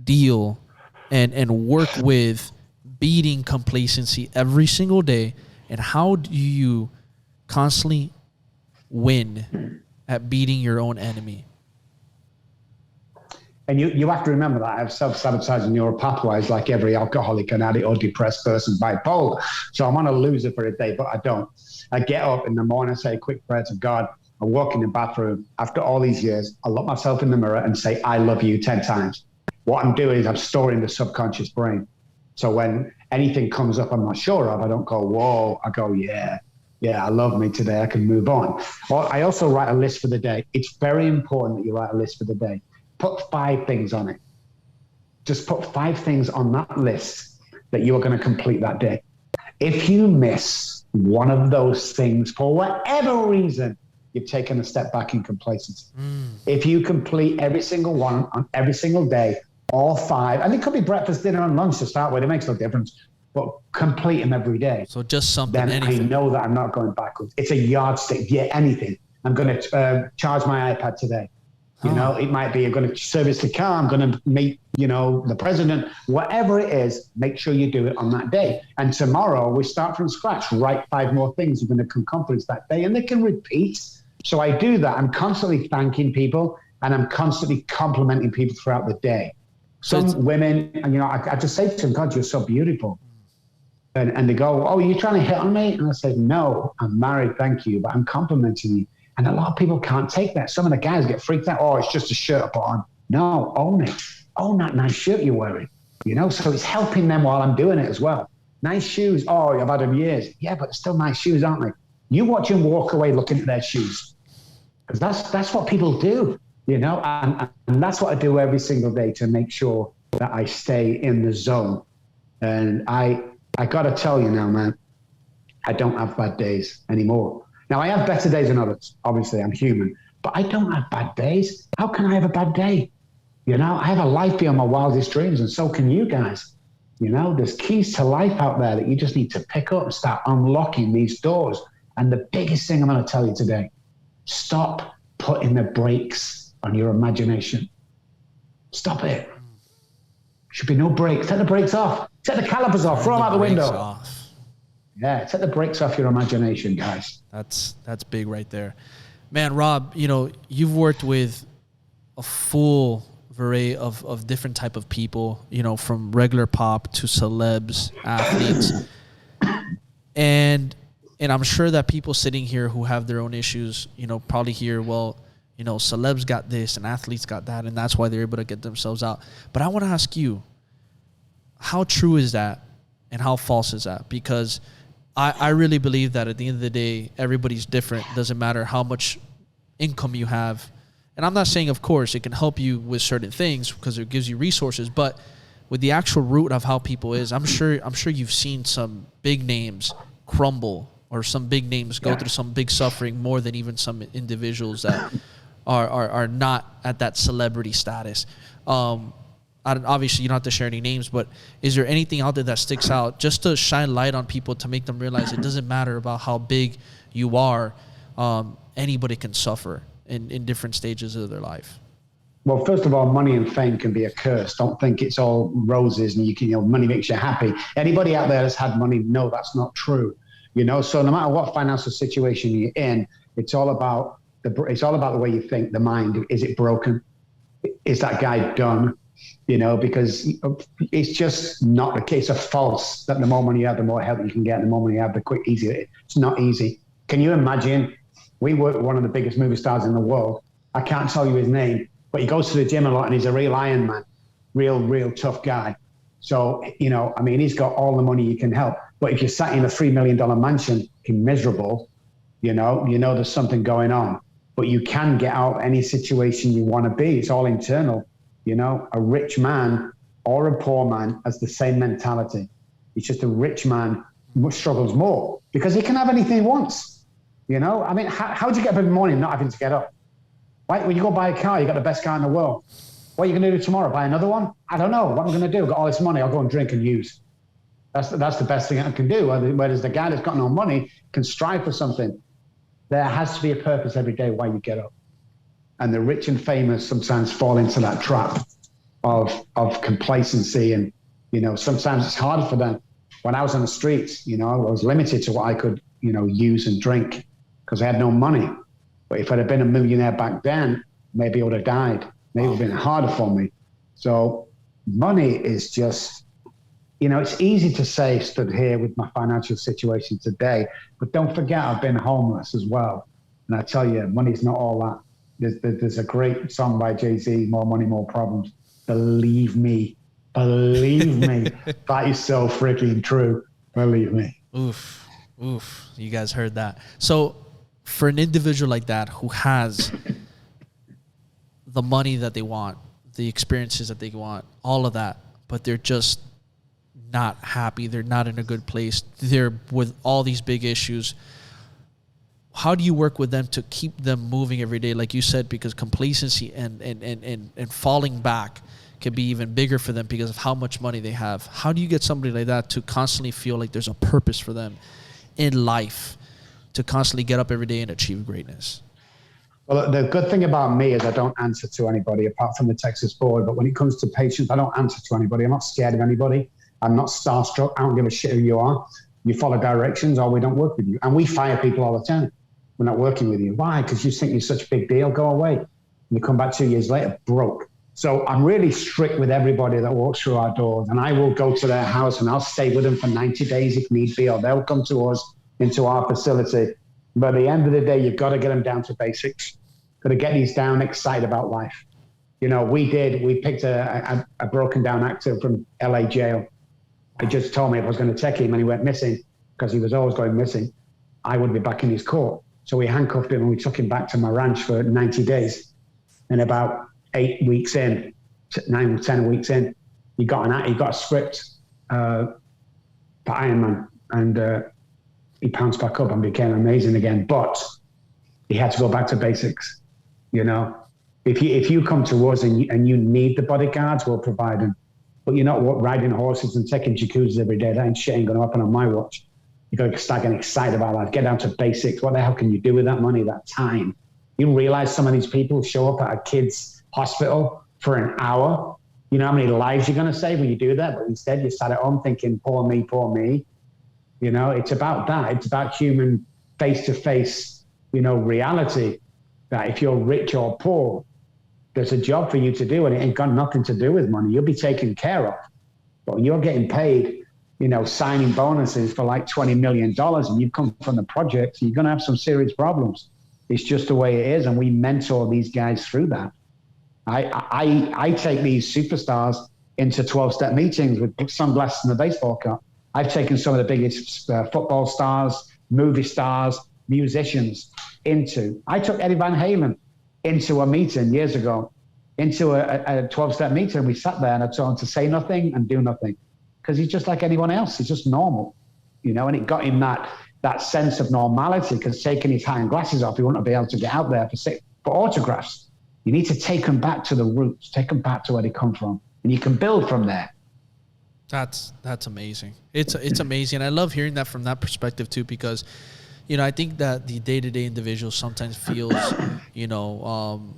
deal and work with beating complacency every single day? And how do you constantly win at beating your own enemy? And you have to remember that I have self-sabotaging neural pathways like every alcoholic and addict or depressed person, bipolar. So I'm on a loser for a day, but I don't. I get up in the morning, I say a quick prayer to God. I walk in the bathroom. After all these years, I look myself in the mirror and say, I love you 10 times. What I'm doing is I'm storing the subconscious brain. So when anything comes up I'm not sure of, I don't go, whoa. I go, yeah, I love me today. I can move on. Or I also write a list for the day. It's very important that you write a list for the day. Put 5 things on it. Just put 5 things on that list that you are going to complete that day. If you miss one of those things for whatever reason, you've taken a step back in complacency. If you complete every single one on every single day, all 5, and it could be breakfast, dinner, and lunch to start with, it makes no difference, but complete them every day. So just something, then anything. I know that I'm not going backwards. It's a yardstick, anything. I'm going to charge my iPad today. You know, it might be I'm going to service the car, I'm going to meet, the president, whatever it is, make sure you do it on that day. And tomorrow we start from scratch, write 5 more things you're going to accomplish that day, and they can repeat. So I do that. I'm constantly thanking people and I'm constantly complimenting people throughout the day. Some women, and I just say to them, God, you're so beautiful. And they go, oh, are you trying to hit on me? And I say, no, I'm married, thank you, but I'm complimenting you. And a lot of people can't take that. Some of the guys get freaked out. Oh, it's just a shirt I put on. No, own it. Own that nice shirt you're wearing. So it's helping them while I'm doing it as well. Nice shoes. Oh, I've had them years. Yeah, but they're still nice shoes, aren't they? You watch them walk away looking at their shoes. Because that's what people do, and that's what I do every single day to make sure that I stay in the zone. And I got to tell you now, man, I don't have bad days anymore. Now, I have better days than others. Obviously, I'm human. But I don't have bad days. How can I have a bad day? I have a life beyond my wildest dreams, and so can you guys. There's keys to life out there that you just need to pick up and start unlocking these doors. And the biggest thing I'm going to tell you today, stop putting the brakes on your imagination. Stop it. Should be no brakes. Take the brakes off. Take the calipers off. Throw them out the window. Yeah, take the brakes off your imagination, guys. That's big right there. Man, Robb, you've worked with a full array of different type of people, from regular pop to celebs, athletes. And I'm sure that people sitting here who have their own issues, probably hear, well, celebs got this and athletes got that, and that's why they're able to get themselves out. But I want to ask you, how true is that and how false is that? Because I really believe that at the end of the day, everybody's different. Doesn't matter how much income you have. And I'm not saying, of course, it can help you with certain things because it gives you resources, but with the actual root of how people is, I'm sure you've seen some big names crumble, or some big names go through some big suffering more than even some individuals that are not at that celebrity status. Obviously, you don't have to share any names, but is there anything out there that sticks out just to shine light on people to make them realize it doesn't matter about how big you are, anybody can suffer in different stages of their life? Well, first of all, money and fame can be a curse. Don't think it's all roses and money makes you happy. Anybody out there that's had money, no, that's not true. So no matter what financial situation you're in, it's all about the way you think, the mind. Is it broken? Is that guy done? Because it's just not the case. It's false that the more money you have, the more help you can get. The more money you have, the easier. It's not easy. Can you imagine? We work with one of the biggest movie stars in the world. I can't tell you his name, but he goes to the gym a lot and he's a real Iron Man, real tough guy. So, he's got all the money you can help. But if you're sat in a $3 million mansion, you're miserable, there's something going on. But you can get out of any situation you want to be. It's all internal. A rich man or a poor man has the same mentality. It's just a rich man struggles more because he can have anything he wants. How do you get up in the morning not having to get up? Right? When you go buy a car, you got the best car in the world. What are you going to do tomorrow? Buy another one? I don't know. What am I going to do? I've got all this money. I'll go and drink and use. That's the best thing I can do. Whereas the guy that's got no money can strive for something. There has to be a purpose every day why you get up. And the rich and famous sometimes fall into that trap of complacency. And, sometimes it's harder for them. When I was on the streets, I was limited to what I could, use and drink because I had no money. But if I'd have been a millionaire back then, maybe I would have died. Never been harder for me. So money is just, it's easy to say stood here with my financial situation today, but don't forget I've been homeless as well. And I tell you, money's not all that. There's a great song by Jay-Z, More Money, More Problems. Believe me, that is so freaking true. Believe me. Oof. You guys heard that. So for an individual like that who has the money that they want, the experiences that they want, all of that, but they're just not happy, they're not in a good place, they're with all these big issues, how do you work with them to keep them moving every day? Like you said, because complacency and falling back can be even bigger for them because of how much money they have. How do you get somebody like that to constantly feel like there's a purpose for them in life, to constantly get up every day and achieve greatness? Well, the good thing about me is I don't answer to anybody apart from the Texas board. But when it comes to patients, I don't answer to anybody. I'm not scared of anybody. I'm not starstruck. I don't give a shit who you are. You follow directions or we don't work with you. And we fire people all the time. We're not working with you. Why? Because you think you're such a big deal. Go away. And you come back 2 years later, broke. So I'm really strict with everybody that walks through our doors. And I will go to their house and I'll stay with them for 90 days if need be, or they'll come to us into our facility. But at the end of the day, you've got to get them down to basics. Got to get these down, excited about life. We picked a broken down actor from LA jail. He just told me if I was going to take him and he went missing, because he was always going missing, I would be back in his court. So we handcuffed him and we took him back to my ranch for 90 days. And about 8 weeks in, 9 or 10 weeks in, he got a script for Iron Man, and he pounced back up and became amazing again. But he had to go back to basics. If you come to us and you need the bodyguards, we'll provide them. But you're not riding horses and taking jacuzzis every day. That shit ain't going to happen on my watch. You got to start getting excited about life. Get down to basics. What the hell can you do with that money, that time? You realize some of these people show up at a kid's hospital for an hour. You know how many lives you're going to save when you do that? But instead, you sat at home thinking, poor me, poor me. It's about that. It's about human face-to-face, reality. That if you're rich or poor, there's a job for you to do, and it ain't got nothing to do with money. You'll be taken care of. But when you're getting paid, signing bonuses for like $20 million, and you come from the project, you're going to have some serious problems. It's just the way it is, and we mentor these guys through that. I take these superstars into 12-step meetings with sunglasses and a baseball cap. I've taken some of the biggest football stars, movie stars, musicians I took Eddie Van Halen into a meeting years ago, into a 12-step meeting. We sat there and I told him to say nothing and do nothing, because he's just like anyone else. He's just normal, and it got him that sense of normality, because taking his hat and glasses off, he wouldn't be able to get out there for autographs. You need to take them back to the roots, take them back to where they come from, and you can build from there. That's amazing. It's amazing. I love hearing that from that perspective too, because I think that the day-to-day individual sometimes feels,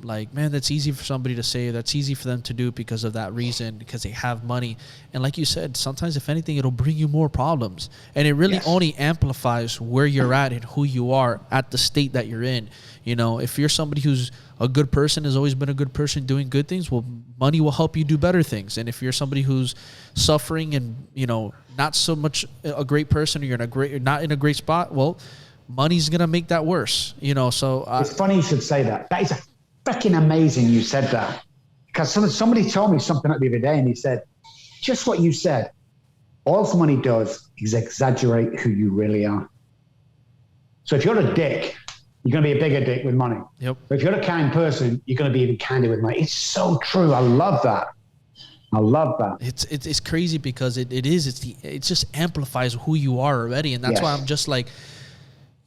like, man, that's easy for somebody to say, that's easy for them to do because of that reason, because they have money. And like you said, sometimes, if anything, it'll bring you more problems. And it really only amplifies where you're at and who you are at the state that you're in. If you're somebody who's a good person, has always been a good person doing good things, well, money will help you do better things. And if you're somebody who's suffering and, not so much a great person, or you're not in a great spot, well, money's going to make that worse, so. It's funny you should say that. That is freaking amazing you said that. Because somebody told me something the other day, and he said, just what you said. All money does is exaggerate who you really are. So if you're a dick, you're going to be a bigger dick with money. Yep. But if you're a kind person, you're going to be even kinder with money. It's so true. I love that. It's crazy, because it just amplifies who you are already. And that's why I'm just like,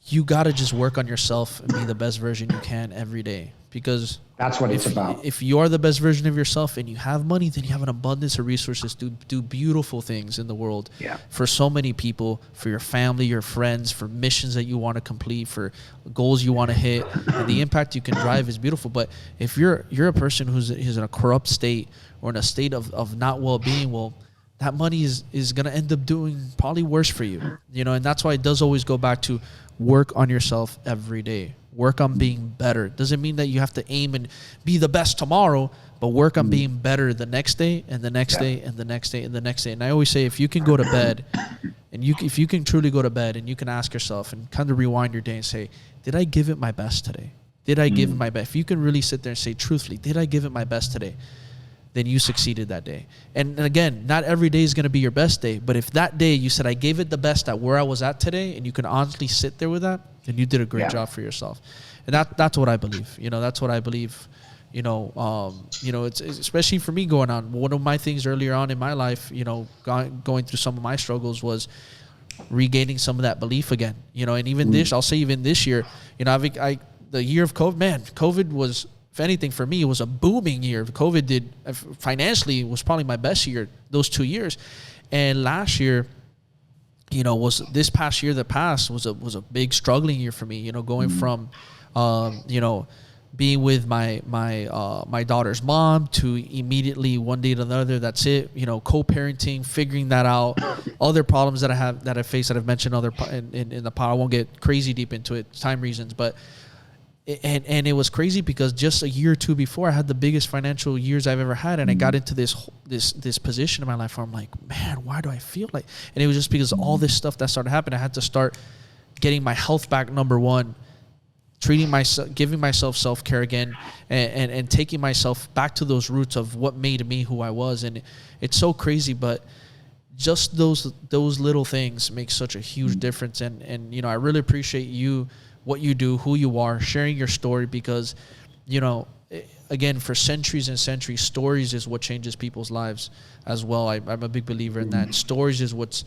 you got to just work on yourself and be the best version you can every day, because that's what it's about. If you are the best version of yourself and you have money, then you have an abundance of resources to do beautiful things in the world for so many people, for your family, your friends, for missions that you want to complete, for goals you want to hit. And the impact you can drive is beautiful. But if you're a person who's in a corrupt state, or in a state of not well-being, well, that money is going to end up doing probably worse for you, and that's why it does always go back to work on yourself every day. Work on being better. Doesn't mean that you have to aim and be the best tomorrow, but work on being better the next day and the next day and the next day and the next day. And I always say, if you can go to bed and if you can truly go to bed and you can ask yourself and kind of rewind your day and say, did I give it my best today? Did I give it my best? If you can really sit there and say truthfully, did I give it my best today? Then you succeeded that day. And again, not every day is going to be your best day, but if that day you said, I gave it the best at where I was at today, and you can honestly sit there with that, then you did a great job for yourself. And that's what I believe. That's what I believe. It's especially for me going on. One of my things earlier on in my life, going through some of my struggles was regaining some of that belief again. And even I'll say even this year, the year of COVID, man, COVID was, if anything, for me, it was a booming year. COVID did financially was probably my best year, those 2 years. And last year, was this past year that passed was a big struggling year for me, going from, being with my daughter's mom to immediately one day to another, that's it, co-parenting, figuring that out, other problems that I face that I've mentioned in the pod. I won't get crazy deep into it, time reasons, but and it was crazy because just a year or two before, I had the biggest financial years I've ever had, and I got into this position in my life where I'm like, man, why do I feel like? And it was just because all this stuff that started happening. I had to start getting my health back, number one, treating myself, giving myself self-care again, and taking myself back to those roots of what made me who I was. And it's so crazy, but just those little things make such a huge difference. And I really appreciate you, what you do, who you are, sharing your story, because, again, for centuries and centuries, stories is what changes people's lives as well. I'm a big believer in that. Stories is what's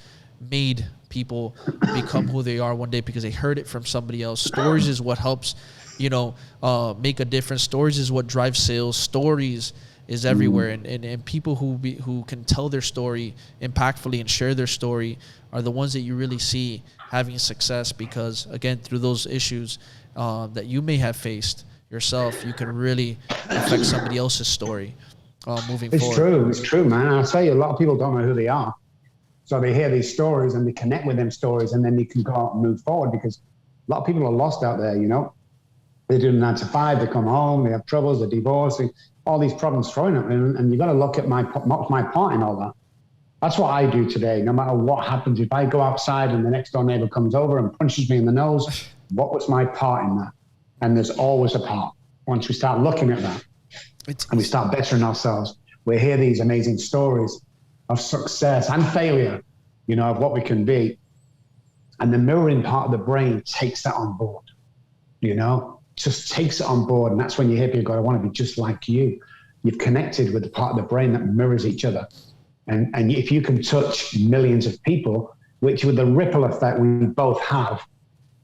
made people become who they are one day because they heard it from somebody else. Stories is what helps, make a difference. Stories is what drives sales. Stories is everywhere. And people who can tell their story impactfully and share their story are the ones that you really see having success, because again, through those issues that you may have faced yourself, you can really affect somebody else's story moving forward. It's true, man. I'll tell you, a lot of people don't know who they are. So they hear these stories and they connect with them stories, and then they can go out and move forward, because a lot of people are lost out there, They do 9 to 5, they come home, they have troubles, they're divorcing, all these problems thrown at them, and you've got to look at my part in all that. That's what I do today. No matter what happens, if I go outside and the next door neighbor comes over and punches me in the nose, what was my part in that? And there's always a part. Once we start looking at that and we start bettering ourselves, we hear these amazing stories of success and failure, of what we can be. And the mirroring part of the brain takes that on board, just takes it on board. And that's when you hear people go, I want to be just like you. You've connected with the part of the brain that mirrors each other. And if you can touch millions of people, which with the ripple effect we both have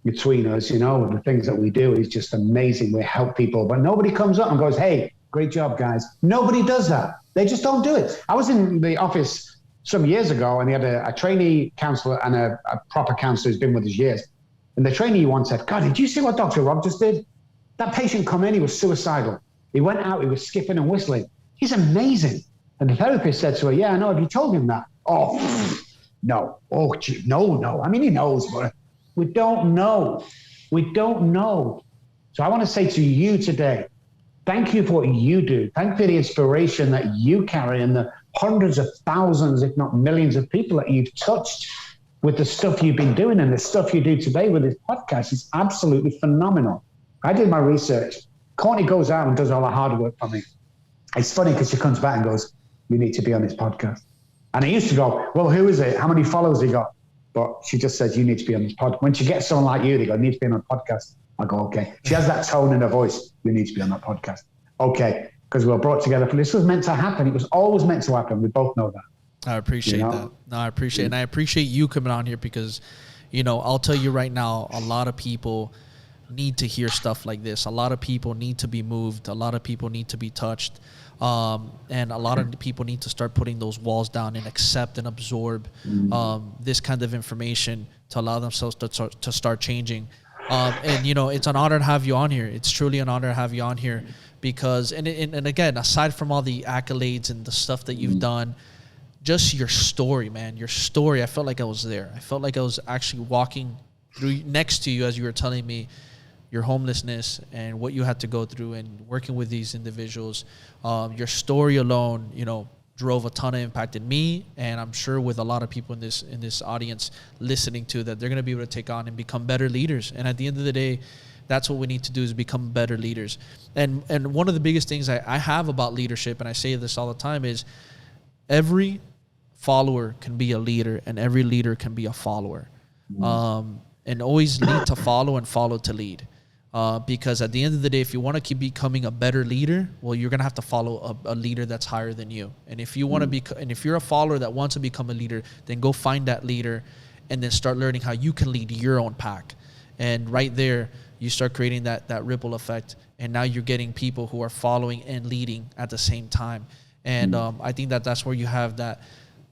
between us, the things that we do is just amazing. We help people, but nobody comes up and goes, hey, great job, guys. Nobody does that. They just don't do it. I was in the office some years ago, and they had a trainee counselor and a proper counselor who's been with us years. And the trainee once said, God, did you see what Dr. Robb just did? That patient come in, he was suicidal. He went out, he was skipping and whistling. He's amazing. And the therapist said to her, yeah, I know. Have you told him that? Oh, no. Oh, gee, no. I mean, he knows, but we don't know. We don't know. So I want to say to you today, thank you for what you do. Thank you for the inspiration that you carry and the hundreds of thousands, if not millions of people that you've touched with the stuff you've been doing, and the stuff you do today with this podcast is absolutely phenomenal. I did my research. Courtney goes out and does all the hard work for me. It's funny because she comes back and goes, you need to be on this podcast. And I used to go, well, who is it? How many followers he got? But she just says, you need to be on this podcast. When she gets someone like you, they go, need to be on a podcast. I go, okay. She has that tone in her voice. You need to be on that podcast. Okay. Because we were brought together for this. Was meant to happen. It was always meant to happen. We both know that. I appreciate that. No, I appreciate it. And I appreciate you coming on here because, I'll tell you right now, a lot of people need to hear stuff like this. A lot of people need to be moved. A lot of people need to be touched. And a lot of people need to start putting those walls down and accept and absorb this kind of information to allow themselves to start changing. And it's an honor to have you on here. It's truly an honor to have you on here because, and again, aside from all the accolades and the stuff that you've done, just your story, man, your story. I felt like I was there. I felt like I was actually walking through next to you as you were telling me your homelessness and what you had to go through and working with these individuals. Your story alone, you know, drove a ton of impact in me, and I'm sure with a lot of people in this audience listening to that, they're going to be able to take on and become better leaders. And at the end of the day, that's what we need to do, is become better leaders. And one of the biggest things I have about leadership, and I say this all the time, is every follower can be a leader and every leader can be a follower. And always lead to follow and follow to lead. Because at the end of the day, if you want to keep becoming a better leader, well, you're going to have to follow a leader that's higher than you. And if you want to be, and if you're a follower that wants to become a leader, then go find that leader and then start learning how you can lead your own pack. And right there, you start creating that ripple effect. And now you're getting people who are following and leading at the same time. And I think that's where you have that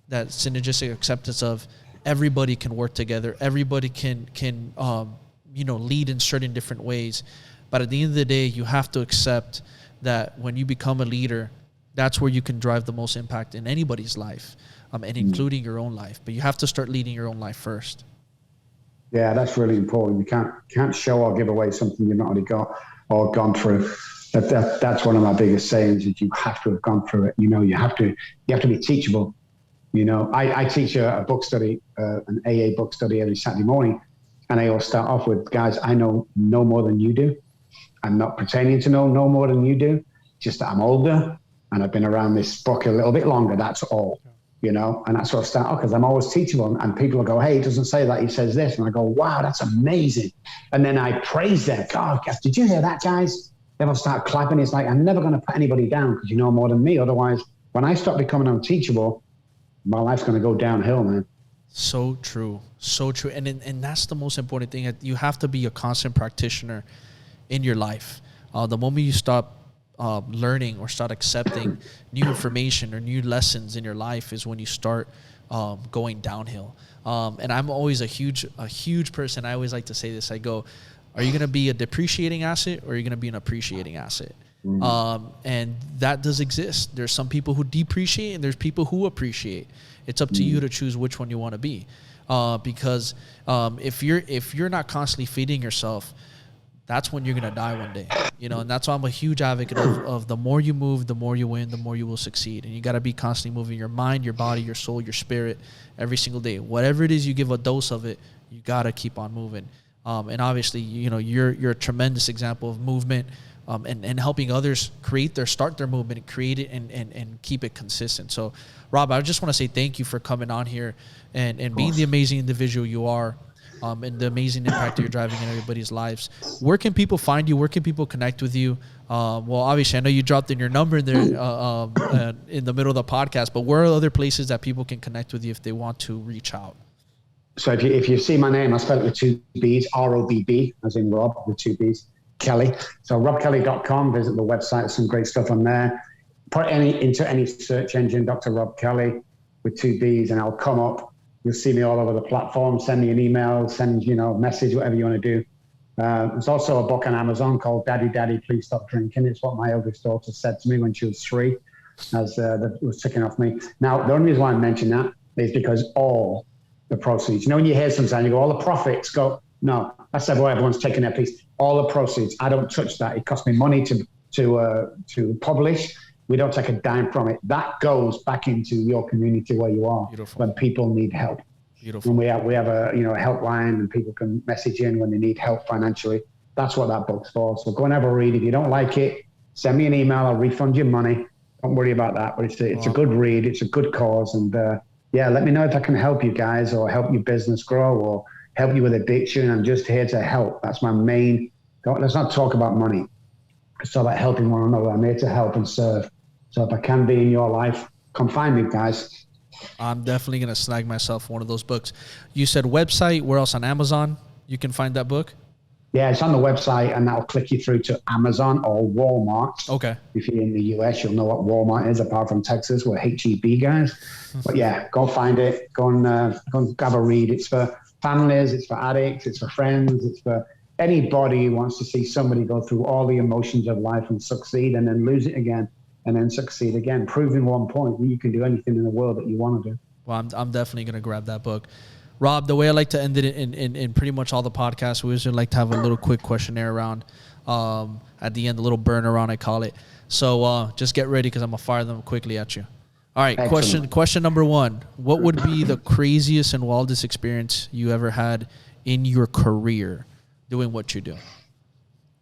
synergistic acceptance of everybody can work together. Everybody can lead in certain different ways. But at the end of the day, you have to accept that when you become a leader, that's where you can drive the most impact in anybody's life, and including your own life. But you have to start leading your own life first. Yeah, that's really important. You can't show or give away something you've not already got or gone through. That's one of my biggest sayings, is you have to have gone through it. You know, you have to be teachable. You know, I teach a book study, an AA book study every Saturday morning. And I always start off with, guys, I know no more than you do. I'm not pretending to know no more than you do. Just that I'm older and I've been around this book a little bit longer. That's all, you know. And that's what I start off, because I'm always teachable. And people will go, hey, he doesn't say that. He says this. And I go, wow, that's amazing. And then I praise them. God, did you hear that, guys? Then I'll start clapping. It's like, I'm never going to put anybody down because you know more than me. Otherwise, when I start becoming unteachable, my life's going to go downhill, man. So true. So true. And that's the most important thing. You have to be a constant practitioner in your life. The moment you stop learning or start accepting new information or new lessons in your life is when you start going downhill. And I'm always a huge person. I always like to say this. I go, are you going to be a depreciating asset or are you going to be an appreciating asset? And that does exist. There's some people who depreciate and there's people who appreciate. It's up to you to choose which one you want to be. Because if you're not constantly feeding yourself, that's when you're going to die one day, you know. And that's why I'm a huge advocate of the more you move, the more you win, the more you will succeed. And you got to be constantly moving your mind, your body, your soul, your spirit every single day. Whatever it is you give a dose of it, you got to keep on moving. And obviously, you know, you're a tremendous example of movement. And helping others start their movement, create it, and keep it consistent. So, Rob, I just want to say thank you for coming on here and being the amazing individual you are, and the amazing impact that you're driving in everybody's lives. Where can people find you? Where can people connect with you? Well, obviously, I know you dropped in your number there in the middle of the podcast, but where are other places that people can connect with you if they want to reach out? So if you see my name, I spell it with two B's, R-O-B-B, as in Rob, with two B's. Kelly. So robbkelly.com, visit the website, some great stuff on there. Put into any search engine, Dr. Robb Kelly with two B's, and I'll come up. You'll see me all over the platform. Send me an email, send, message, whatever you want to do. There's also a book on Amazon called Daddy, Please Stop Drinking. It's what my eldest daughter said to me when she was 3, as that was ticking off me. Now, the only reason why I mention that is because all the proceeds, when you hear sometimes, you go, all the profits go, no, that's why everyone's taking their piece. All the proceeds, I don't touch that. It costs me money to publish. We don't take a dime from it. That goes back into your community where you are. Beautiful. When people need help. Beautiful. When we have a helpline and people can message in when they need help financially. That's what that book's for. So go and have a read. If you don't like it, send me an email. I'll refund your money. Don't worry about that. But it's a good read. It's a good cause. And let me know if I can help you guys or help your business grow or help you with addiction. I'm just here to help. That's my main. Let's not talk about money. It's all about helping one another. I'm here to help and serve. So if I can be in your life, come find me, guys. I'm definitely going to snag myself one of those books. You said website. Where else? On Amazon you can find that book? Yeah, it's on the website, and that'll click you through to Amazon or Walmart. Okay. If you're in the US, you'll know what Walmart is, apart from Texas. We're HEB guys. But yeah, go find it. Go and grab a read. It's for families. It's for addicts. It's for friends. It's for anybody who wants to see somebody go through all the emotions of life and succeed and then lose it again and then succeed again. Proving one point that you can do anything in the world that you want to do. Well, I'm definitely going to grab that book. Rob, the way I like to end it in pretty much all the podcasts, we usually like to have a little quick questionnaire round at the end, a little burner round, I call it. So just get ready because I'm going to fire them quickly at you. All right, question number 1. What would be the craziest and wildest experience you ever had in your career doing what you do?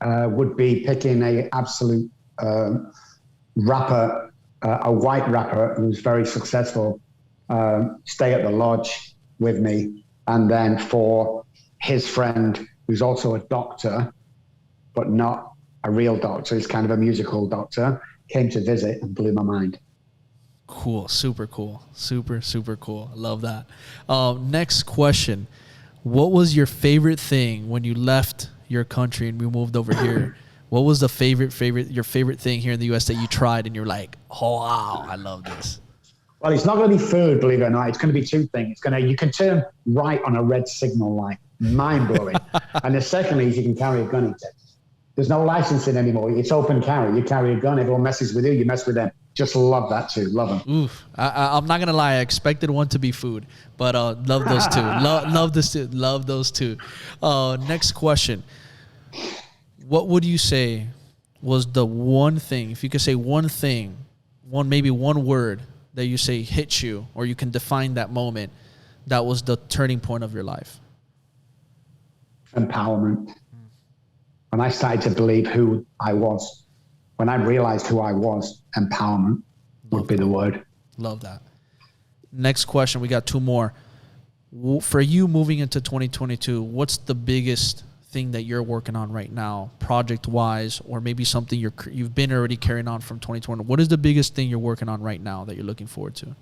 Would be picking a absolute rapper, a white rapper who's very successful, stay at the lodge with me, and then for his friend who's also a doctor, but not a real doctor, he's kind of a musical doctor, came to visit and blew my mind. Cool. Super cool. Super cool. I love that. Next question. What was your favorite thing when you left your country and we moved over here? What was the your favorite thing here in the U.S. that you tried and you're like, oh, wow, I love this? Well, it's not going to be food, believe it or not. It's going to be 2 things. You can turn right on a red signal light. Mind-blowing. And the second is you can carry a gun in Texas. There's no licensing anymore. It's open carry. You carry a gun. Everyone messes with you. You mess with them. Just love that too. Love them. Oof. I'm not going to lie. I expected one to be food, but love those two. Love those two. Next question. What would you say was the one thing, if you could say one thing, maybe one word that you say hit you, or you can define that moment, that was the turning point of your life? Empowerment. When I started to believe who I was, when I realized who I was, empowerment would be the word. Love that. Next question. We got 2 more. For you moving into 2022, what's the biggest thing that you're working on right now, project-wise, or maybe something you've been already carrying on from 2020? What is the biggest thing you're working on right now that you're looking forward to?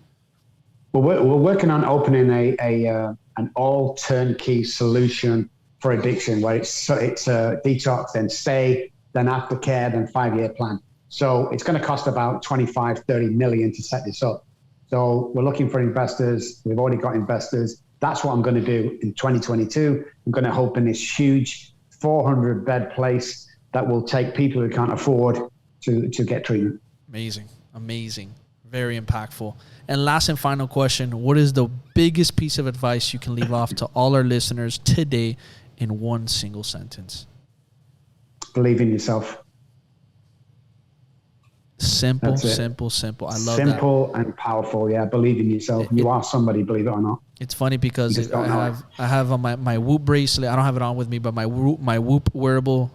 Well, we're working on opening an all turnkey solution for addiction, where it's detox, then stay, then aftercare, then 5-year plan. So it's going to cost about 25-30 million to set this up. So we're looking for investors. We've already got investors. That's what I'm going to do in 2022. I'm going to open this huge 400-bed place that will take people who can't afford to get treatment. Amazing. Very impactful. And last and final question, what is the biggest piece of advice you can leave off to all our listeners today in one single sentence? Believe in yourself. Simple. I love that. Simple and powerful. Yeah, believe in yourself. You are somebody, believe it or not. It's funny because I have on my Whoop bracelet. I don't have it on with me, but my Whoop wearable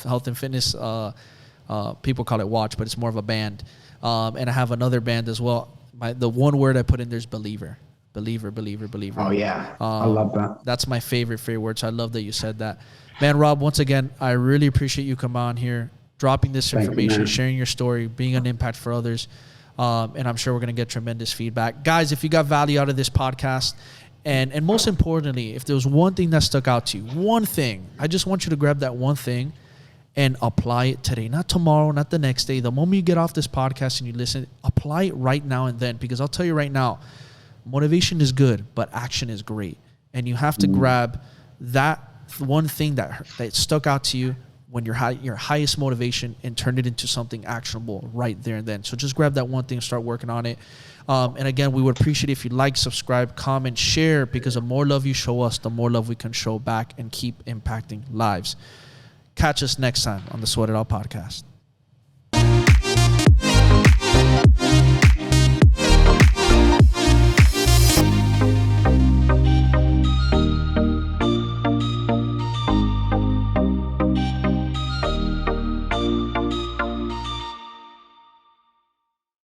health and fitness. People call it watch, but it's more of a band. And I have another band as well. The one word I put in there is believer. Believer. Oh yeah, I love that. That's my favorite word. So I love that you said that, man. Rob, once again, I really appreciate you coming on here, dropping this information, sharing your story, being an impact for others. And I'm sure we're going to get tremendous feedback. Guys, if you got value out of this podcast, and most importantly, if there was one thing that stuck out to you, one thing, I just want you to grab that one thing and apply it today, not tomorrow, not the next day. The moment you get off this podcast and you listen, apply it right now and then, because I'll tell you right now, motivation is good, but action is great. And you have to grab that one thing that stuck out to you when your highest motivation and turn it into something actionable right there and then. So just grab that one thing and start working on it. And again, we would appreciate if you like, subscribe, comment, share, because the more love you show us, the more love we can show back and keep impacting lives. Catch us next time on the Sweat It Out podcast.